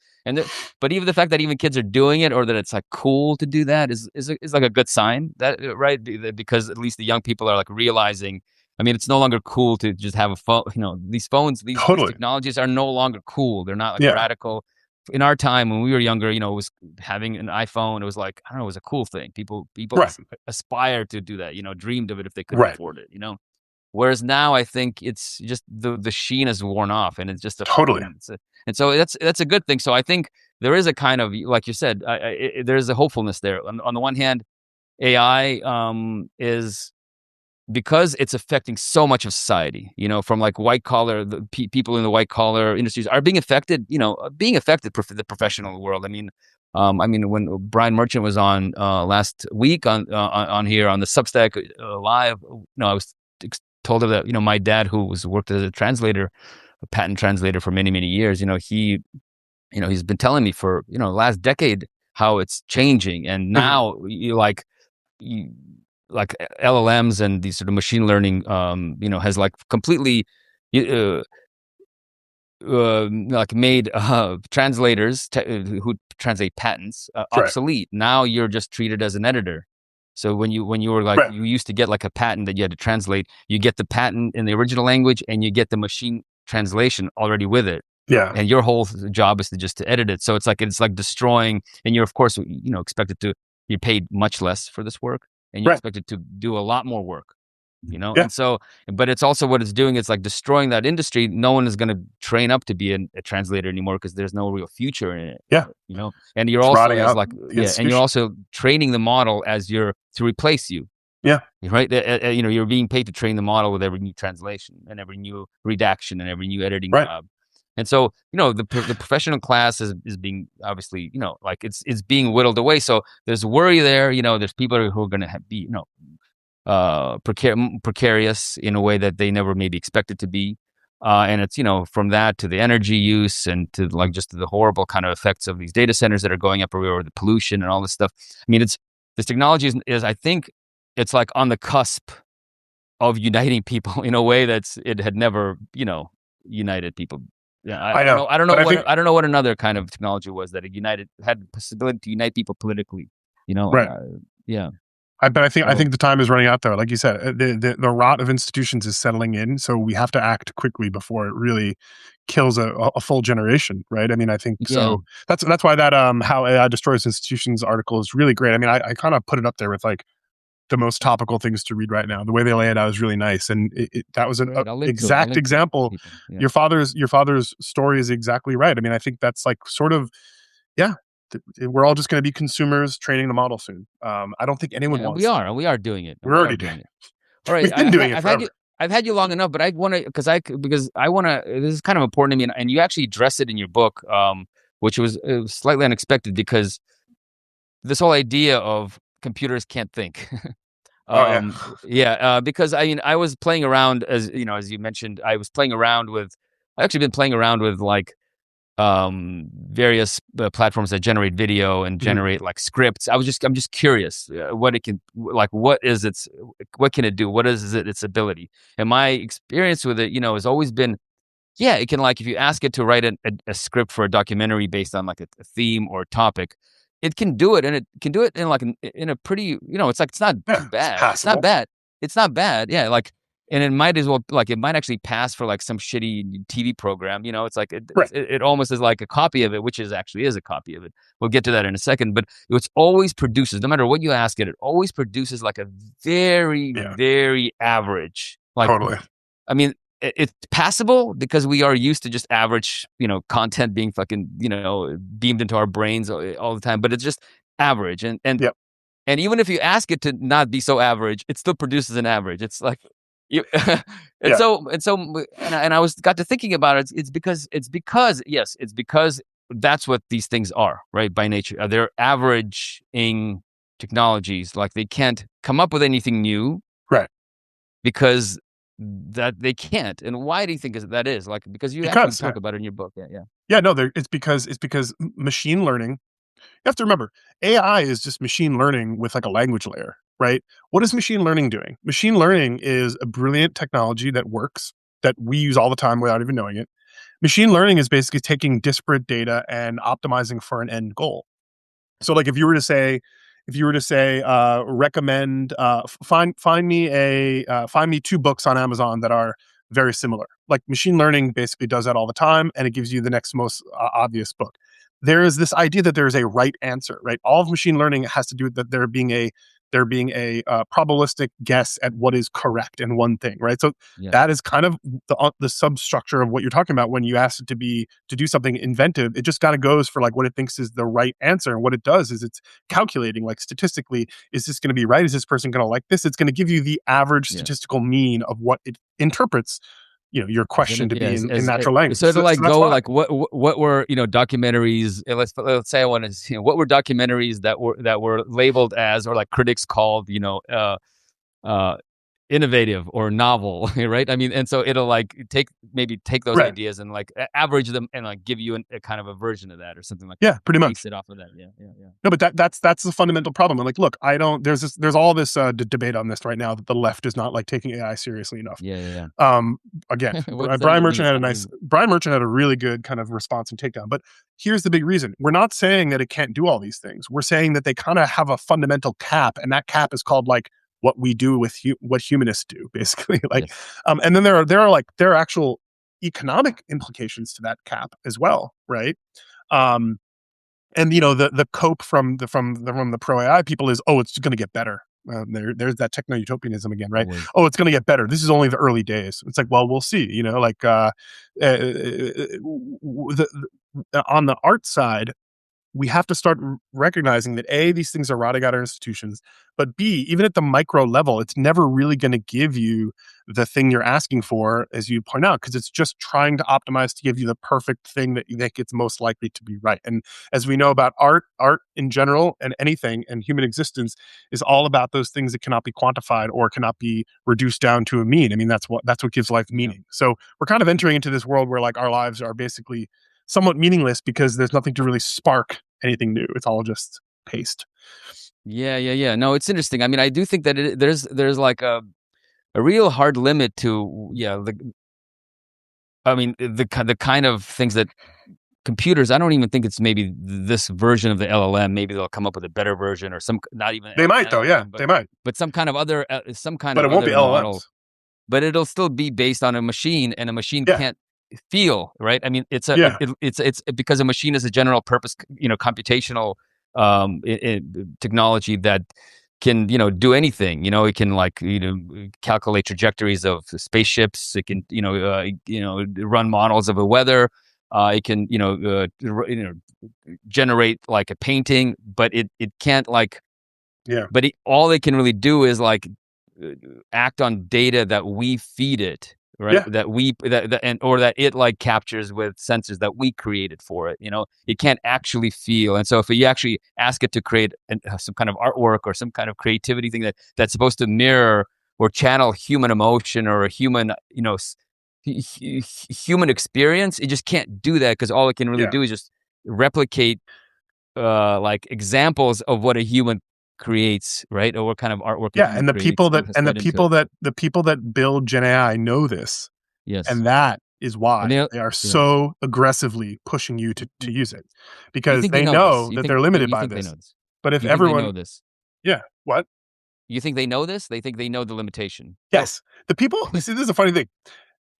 but even the fact that even kids are doing it, or that it's like cool to do that, is like a good sign, that right, because at least the young people are like realizing. I mean, it's no longer cool to just have a phone. These phones, these totally, technologies are no longer cool. They're not like yeah, radical. In our time when we were younger, it was having an iPhone. It was like, I don't know, it was a cool thing. People right, aspired to do that. Dreamed of it if they could right, afford it. Whereas now, I think it's just the sheen has worn off, and it's just a totally, phone. And so that's a good thing. So I think there is a kind of, like you said, there is a hopefulness there. On the one hand, AI is, because it's affecting so much of society, from like white collar, the people in the white collar industries are being affected, the professional world. I mean, when Brian Merchant was on last week on here on the Substack live, I was told of that, my dad, who was worked as a translator, a patent translator for many, many years, he's been telling me for, last decade how it's changing. And mhm, now you, like LLMs and these sort of machine learning, has like completely, uh, like made translators who translate patents right, obsolete. Now you're just treated as an editor. So when you were like Right. you used to get like a patent that you had to translate, you get the patent in the original language and you get the machine translation already with it. Yeah. And your whole job is to just to edit it. So it's like destroying, and you're of course expected to be paid much less for this work, and you're Right. expected to do a lot more work. Yeah. And so, but it's also what it's doing. It's like destroying that industry. No one is going to train up to be a translator anymore because there's no real future in it. Yeah. And you're It's also rotting as out like the yeah, and you're institution. also training the model as you're to replace you. Yeah. Right? You're being paid to train the model with every new translation and every new redaction and every new editing Right. job. And so, the professional class is being obviously, like it's being whittled away. So there's worry there. There's people who are going to be, precarious in a way that they never maybe expected to be. And it's, from that to the energy use and to like just the horrible kind of effects of these data centers that are going up everywhere, the pollution and all this stuff. I mean, this technology is I think it's like on the cusp of uniting people in a way it had never, united people. Yeah, I I don't know, know. I don't know but I what think another kind of technology was that had the possibility to unite people politically. right. Yeah. But I So think the time is running out, though. Like you said, the rot of institutions is settling in, so we have to act quickly before it really kills a full generation, right? I mean, I think yeah. so. That's why that how AI destroys institutions article is really great. I mean, I kind of put it up there with like the most topical things to read right now. The way they lay it out is really nice, and that was an Great. I'll link to it. I'll exact link to it for example. people. Yeah. Your father's story is exactly right. I mean, I think that's like sort of yeah. We're all just going to be consumers training the model soon. I don't think anyone Yeah, and we wants. are, and we are doing it, and We're we are already doing doing it. it. All right, We've been doing it I've had forever. you. I've had you long enough, but I want to because I want to. This is kind of important to me, and you actually address it in your book, which was slightly unexpected because this whole idea of computers can't think. Oh yeah. Yeah, because I mean, I was playing around as you mentioned, I was playing around with. I've actually been playing around with like various platforms that generate video and Mhm. generate like scripts. I'm just curious what it can like what can it do, what is its ability. And my experience with it has always been, yeah, it can, like, if you ask it to write a script for a documentary based on like a theme or a topic, it can do it, and it can do it in like in a pretty, it's like it's not Yeah, too it's bad. It's not passable. bad. It's not bad. Yeah, like, and it might as well like it might actually pass for like some shitty TV program. It's like Right. it almost is like a copy of it, which is actually is a copy of it. We'll get to that in a second, but it's always produces, no matter what you ask it, it always produces like a very, Yeah. very average, like, Totally. I mean, it's passable because we are used to just average, content being fucking, beamed into our brains all the time. But it's just average, Yep. and even if you ask it to not be so average, it still produces an average. It's like you, Yeah. and I was got to thinking about it. It's because that's what these things are, right? By nature, they're averaging technologies. Like they can't come up with anything new Right. because that they can't. And why do you think that is? Like, because you actually Because talk about it in your book. Yeah, yeah. yeah, no, it's because machine learning. You have to remember, AI is just machine learning with like a language layer, right? What is machine learning doing? Machine learning is a brilliant technology that works that we use all the time without even knowing it. Machine learning is basically taking disparate data and optimizing for an end goal. So like if you were to say recommend find me two books on Amazon that are very similar. Like machine learning basically does that all the time and it gives you the next most obvious book. There is this idea that there is a right answer, right? All of machine learning has to do with that there being a probabilistic guess at what is correct in one thing, right? So Yes. that is kind of the substructure of what you're talking about when you ask it to do something inventive. It just kind of goes for like what it thinks is the right answer, and what it does is it's calculating like statistically, is this going to be right? Is this person going to like this? It's going to give you the average Yeah. statistical mean of what it interprets, your Isn't question it? to Yeah. be in natural language. So to So like that's go fine. like what were documentaries? Let's say I want to what were documentaries that were labeled as, or like critics called, innovative or novel, right? I mean, and so it'll like take those Right. ideas and like average them and like give you a kind of a version of that or something like Yeah, pretty base much. it off of that. Yeah, yeah, yeah. No, but that's the fundamental problem. I'm like, look, I don't. There's all this debate on this right now that the left is not like taking AI seriously enough. Yeah, yeah, Um, Again, yeah. What does that Brian even Merchant mean? had a I don't nice. even. Brian Merchant had a really good kind of response and takedown. But here's the big reason: we're not saying that it can't do all these things. We're saying that they kind of have a fundamental cap, and that cap is called like what we do with what humanists do, basically. Like, Yes. and then there are actual economic implications to that cap as well, right? Um, and the cope from the pro AI people is, oh, it's going to get better. There's that techno utopianism again, right? Always. Oh, it's going to get better. This is only the early days. It's like, well, we'll see. Like on the art side, we have to start recognizing that A, these things are rotting out our institutions, but B, even at the micro level, it's never really going to give you the thing you're asking for, as you point out, because it's just trying to optimize to give you the perfect thing that you think it's most likely to be right. And as we know about art in general and anything and human existence is all about those things that cannot be quantified or cannot be reduced down to a mean. I mean, that's what gives life Yeah. meaning. So we're kind of entering into this world where like our lives are basically somewhat meaningless because there's nothing to really spark anything new. It's all just paste. Yeah, yeah, yeah. No, it's interesting. I mean, I do think that there's like a real hard limit to I mean the kind of things that computers. I don't even think it's maybe this version of the LLM. Maybe they'll come up with a better version or some not even They might though, yeah, LLM, they might, but some kind but of it won't be other model. LLMs. But it'll still be based on a machine, and a machine Yeah, can't feel, right? I mean, yeah, it's because a machine is a general purpose, computational technology that can do anything. It can like calculate trajectories of spaceships. It can run models of the weather. It can generate like a painting, but it can't like yeah, but all it can really do is like uh, act on data that we feed it, right? yeah, That and or that it like captures with sensors that we created for it. It can't actually feel. And so if you actually ask it to create some kind of artwork or some kind of creativity thing that's supposed to mirror or channel human emotion or a human, human experience, it just can't do that because all it can really yeah, do is just replicate like examples of what a human creates, right? Or what kind of artwork a yeah. human And the creates people that and has and the fed into it. people that the people that build Gen AI know this, Yes. and that is And why they they are yeah. so aggressively pushing you to use it You because think they they know this? know that they're limited You by think they this. know this? But if You think they everyone, know this? yeah, what? You think they know this? They think they know the limitation. So Yes, the people. See, this is a funny thing.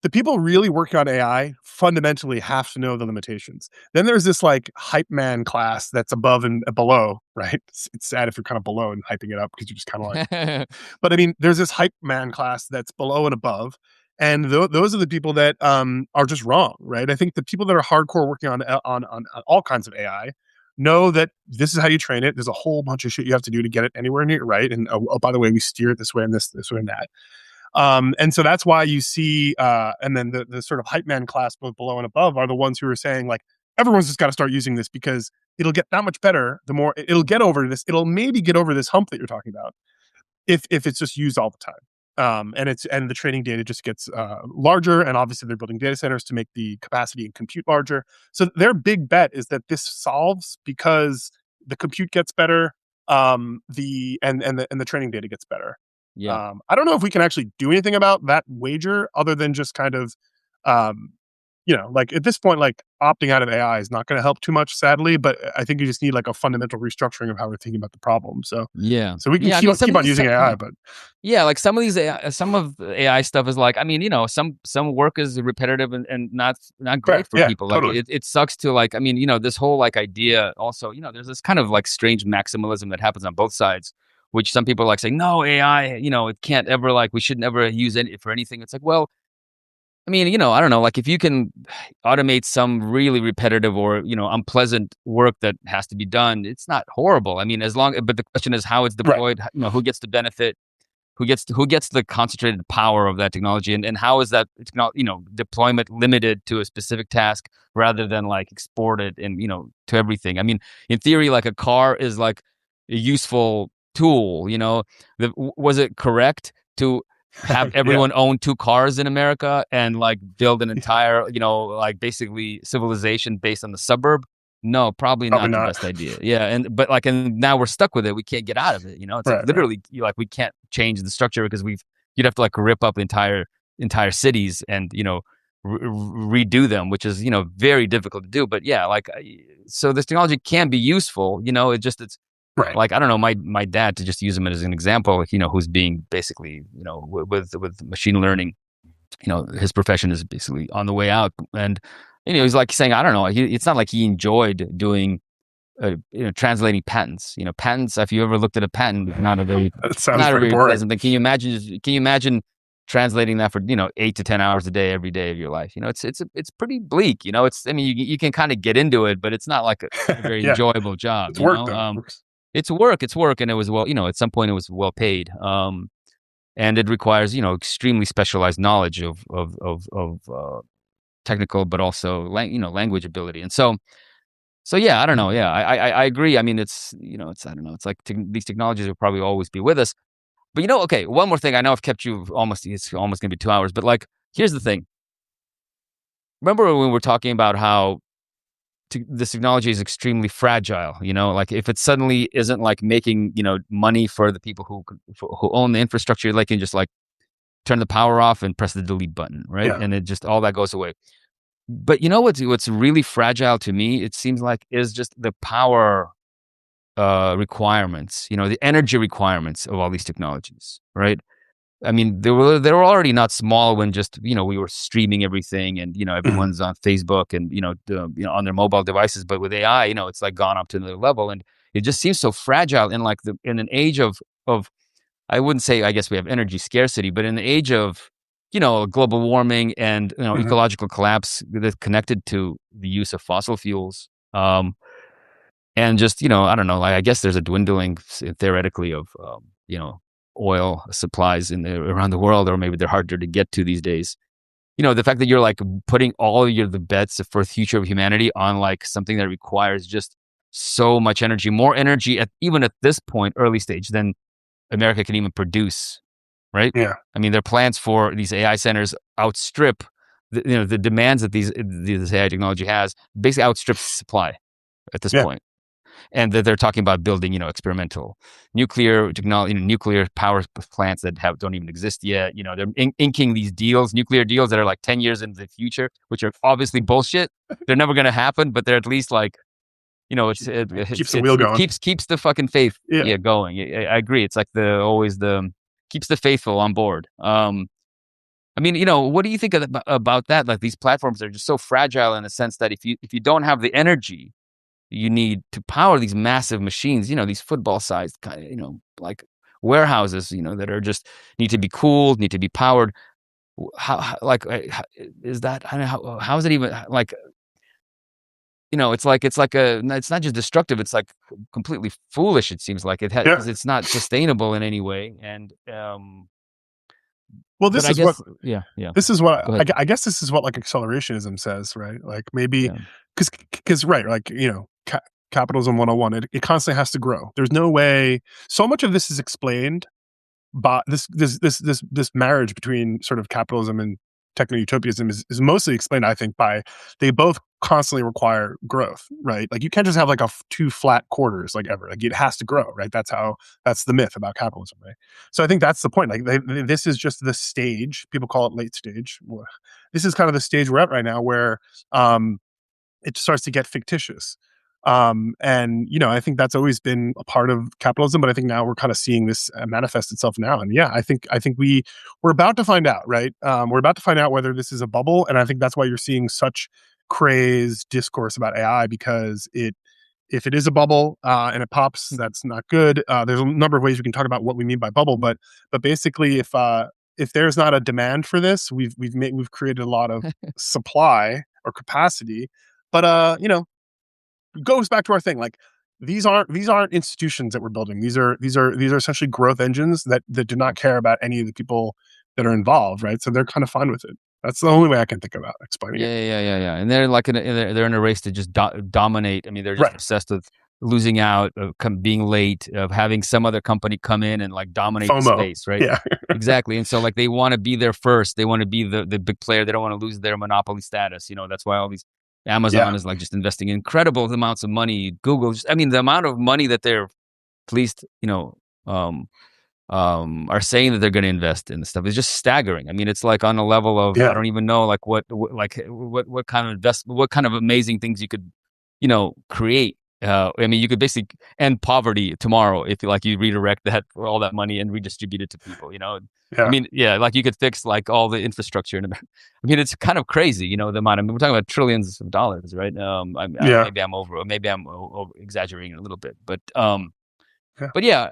The people really working on AI fundamentally have to know the limitations. Then there's this like hype man class that's above and below, right? It's sad if you're kind of below and hyping it up because you're just kind of like, but I mean, there's this hype man class that's below and above. And those are the people that are just wrong, right? I think the people that are hardcore working on all kinds of AI know that this is how you train it. There's a whole bunch of shit you have to do to get it anywhere near right. And oh, by the way, we steer it this way and this way and that. And so that's why you see, and then the sort of hype man class, both below and above, are the ones who are saying like everyone's just got to start using this because it'll get that much better. The more it'll get over this, it'll maybe get over this hump that you're talking about if it's just used all the time. And the training data just gets larger, and obviously they're building data centers to make the capacity and compute larger. So their big bet is that this solves because the compute gets better, the training data gets better. yeah. I don't know if we can actually do anything about that wager other than just kind of, um, like at this point, like opting out of AI is not going to help too much, sadly. But I think you just need like a fundamental restructuring of how we're thinking about the problem. So, Yeah. so we can Yeah, I keep mean on, keep on using AI, yeah. but Yeah, like some of these some of the AI stuff is like, I mean, some work is repetitive and not right, great for yeah, people. Like totally, it sucks to like, I mean, this whole like idea also, there's this kind of like strange maximalism that happens on both sides, which some people are like saying, no, AI, it can't ever like we should never use it for anything. It's like, well, I mean, I don't know, like if you can automate some really repetitive or, unpleasant work that has to be done, it's not horrible. I mean, but the question is how it's right, deployed, who gets the benefit, who gets the concentrated power of that technology, and how is that deployment limited to a specific task rather than like exported and to everything. I mean, in theory, like a car is like a useful tool. Was it correct to have Yeah, everyone own 2 cars in America and like build an entire, like basically civilization based on the suburb? No, probably probably not the not. best idea. Yeah, and now we're stuck with it. We can't get out of it. It's like Right, right. literally like we can't change the structure because you'd have to like rip up entire cities and redo them, which is very difficult to do. But yeah, like so this technology can be useful. It's Right. like I don't know, my dad, to just use him as an example, like, who's being basically with machine learning, his profession is basically on the way out, and he's like saying, I don't know, it's not like he enjoyed doing translating patents. Patents. If you ever looked at a patent, That sounds not a very very boring. pleasant thing. Can you imagine translating that for 8 to 10 hours a day every day of your life? It's pretty bleak. I mean, you can kind of get into it, but it's not like a very Yeah, enjoyable job. it's work though. Of course. It's work, and it was at some point it was well paid. And it requires extremely specialized knowledge of technical, but also language ability. And so yeah, I don't know. Yeah, I agree. I mean, it's I don't know. It's like these technologies will probably always be with us. But okay, one more thing. I know I've kept you almost. It's almost gonna be 2 hours. But like, here's the thing. Remember when we were talking about how this technology is extremely fragile? Like if it suddenly isn't like making money for the people who own the infrastructure, they can just like turn the power off and press the delete button, right? Yeah. And it just all that goes away. But what's really fragile to me, it seems like, is just the power requirements, the energy requirements of all these technologies, right? I mean, they were already not small when just we were streaming everything, and Mhm. everyone's on Facebook and on their mobile devices. But with AI, it's like gone up to another level, and it just seems so fragile in like in an age of I wouldn't say, I guess we have energy scarcity, but in the age of global warming and Mhm. ecological collapse that's connected to the use of fossil fuels. And just I don't know, like, I guess there's a dwindling theoretically of oil supplies around the world, or maybe they're harder to get to these days. The fact that you're like putting all the bets for the future of humanity on like something that requires just so much energy, more energy even at this point, early stage, than America can even produce, right? Yeah. I mean, their plans for these AI centers outstrip the demands that this AI technology has, basically outstrips supply at this Yeah. point. And that they're talking about building, experimental nuclear technology, nuclear power plants that don't even exist yet. They're inking these deals, nuclear deals that are like 10 years into the future, which are obviously bullshit. They're never going to happen, but they're at least like, it's Keeps the wheel it going. keeps the fucking faith, Yeah. yeah, going. I agree. It's like always the keeps the faithful on board. I mean, what do you think about that? Like these platforms are just so fragile in a sense that if you don't have the energy you need to power these massive machines, these football sized kind of, like warehouses, that are just need to be cooled, need to be powered. Like, is that, I don't know, how is it even like, it's not just destructive. It's like completely foolish. It seems like Yeah. because it's not sustainable in any way. And, Well, but this I is what guess, yeah, yeah. this is what Go ahead. I guess this is what like accelerationism says, right? Like maybe Yeah. because right, like capitalism 101, it constantly has to grow. There's no way. So much of this is explained by this marriage between sort of capitalism and techno-utopianism is mostly explained, I think, by they both constantly require growth, right? Like you can't just have like two flat quarters like ever. Like it has to grow, right? That's the myth about capitalism, right? So I think that's the point. Like this is just the stage. People call it late stage. This is kind of the stage we're at right now, where um, it starts to get fictitious. And I think that's always been a part of capitalism, but I think now we're kind of seeing this manifest itself now. And yeah, I think we're about to find out, right? We're about to find out whether this is a bubble, and I think that's why you're seeing such crazed discourse about AI, because if it is a bubble and it pops, that's not good. There's a number of ways we can talk about what we mean by bubble, but basically, if there's not a demand for this, we've created a lot of supply or capacity. But goes back to our thing. Like these aren't institutions that we're building. These are essentially growth engines that do not care about any of the people that are involved, right? So they're kind of fine with it. That's the only way I can think about explaining Yeah, it. yeah, yeah, yeah. And they're like they're in a race to just dominate. I mean, they're just Right. obsessed with losing out, of being late, of having some other company come in and like dominate the FOMO. space, right? Yeah. Exactly. And so like they want to be there first. They want to be the big player. They don't want to lose their monopoly status. That's why all these Yeah. Amazon is like just investing incredible amounts of money. Google, just, I mean, the amount of money that they're pleased, um, are saying that they're going to invest in this stuff is just staggering. I mean, it's like on a level of I Yeah. don't even know like what kind of what kind of amazing things you could create. I mean, you could basically end poverty tomorrow if like you redirect that for all that money and redistribute it to people. I Yeah. mean, yeah, like you could fix like all the infrastructure in America. I mean, it's kind of crazy, the amount. I mean, we're talking about trillions of dollars, right? Yeah. Maybe I'm over exaggerating a little bit, Yeah. but yeah,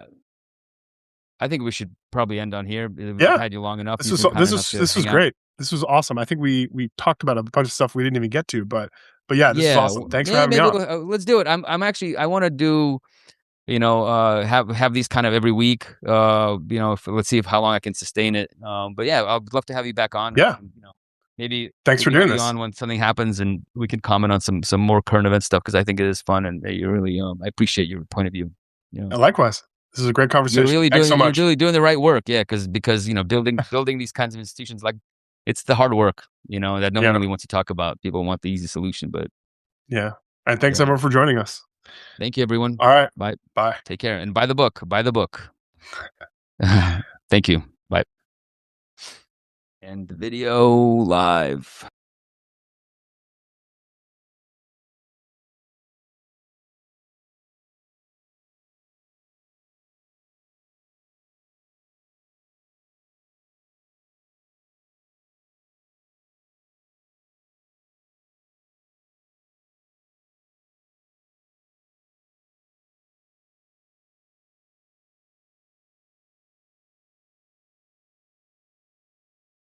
I think we should probably end on here. We've Yeah. had you long enough. This You've was been kind this enough is to this was hang out. great. This was awesome. I think we talked about a bunch of stuff we didn't even get to, but yeah, this is Yeah, awesome. Thanks for yeah, having me maybe on. let's do it. I'm actually I want to do have these kind of every week. Let's see if how long I can sustain it. But yeah, I'd love to have you back on. Yeah. Maybe Thanks for maybe doing have you this. on when something happens and we can comment on some more current event stuff because I think it is fun and you really I appreciate your point of view. Likewise. This is a great conversation. Thanks so You're much. really doing the right work. Yeah, because building these kinds of institutions, like it's the hard work, that no one Yeah. really wants to talk about. People want the easy solution, but Yeah. And thanks yeah. everyone for joining us. Thank you, everyone. All right. Bye. Bye. Take care and buy the book. Buy the book. Thank you. Bye. And the video live.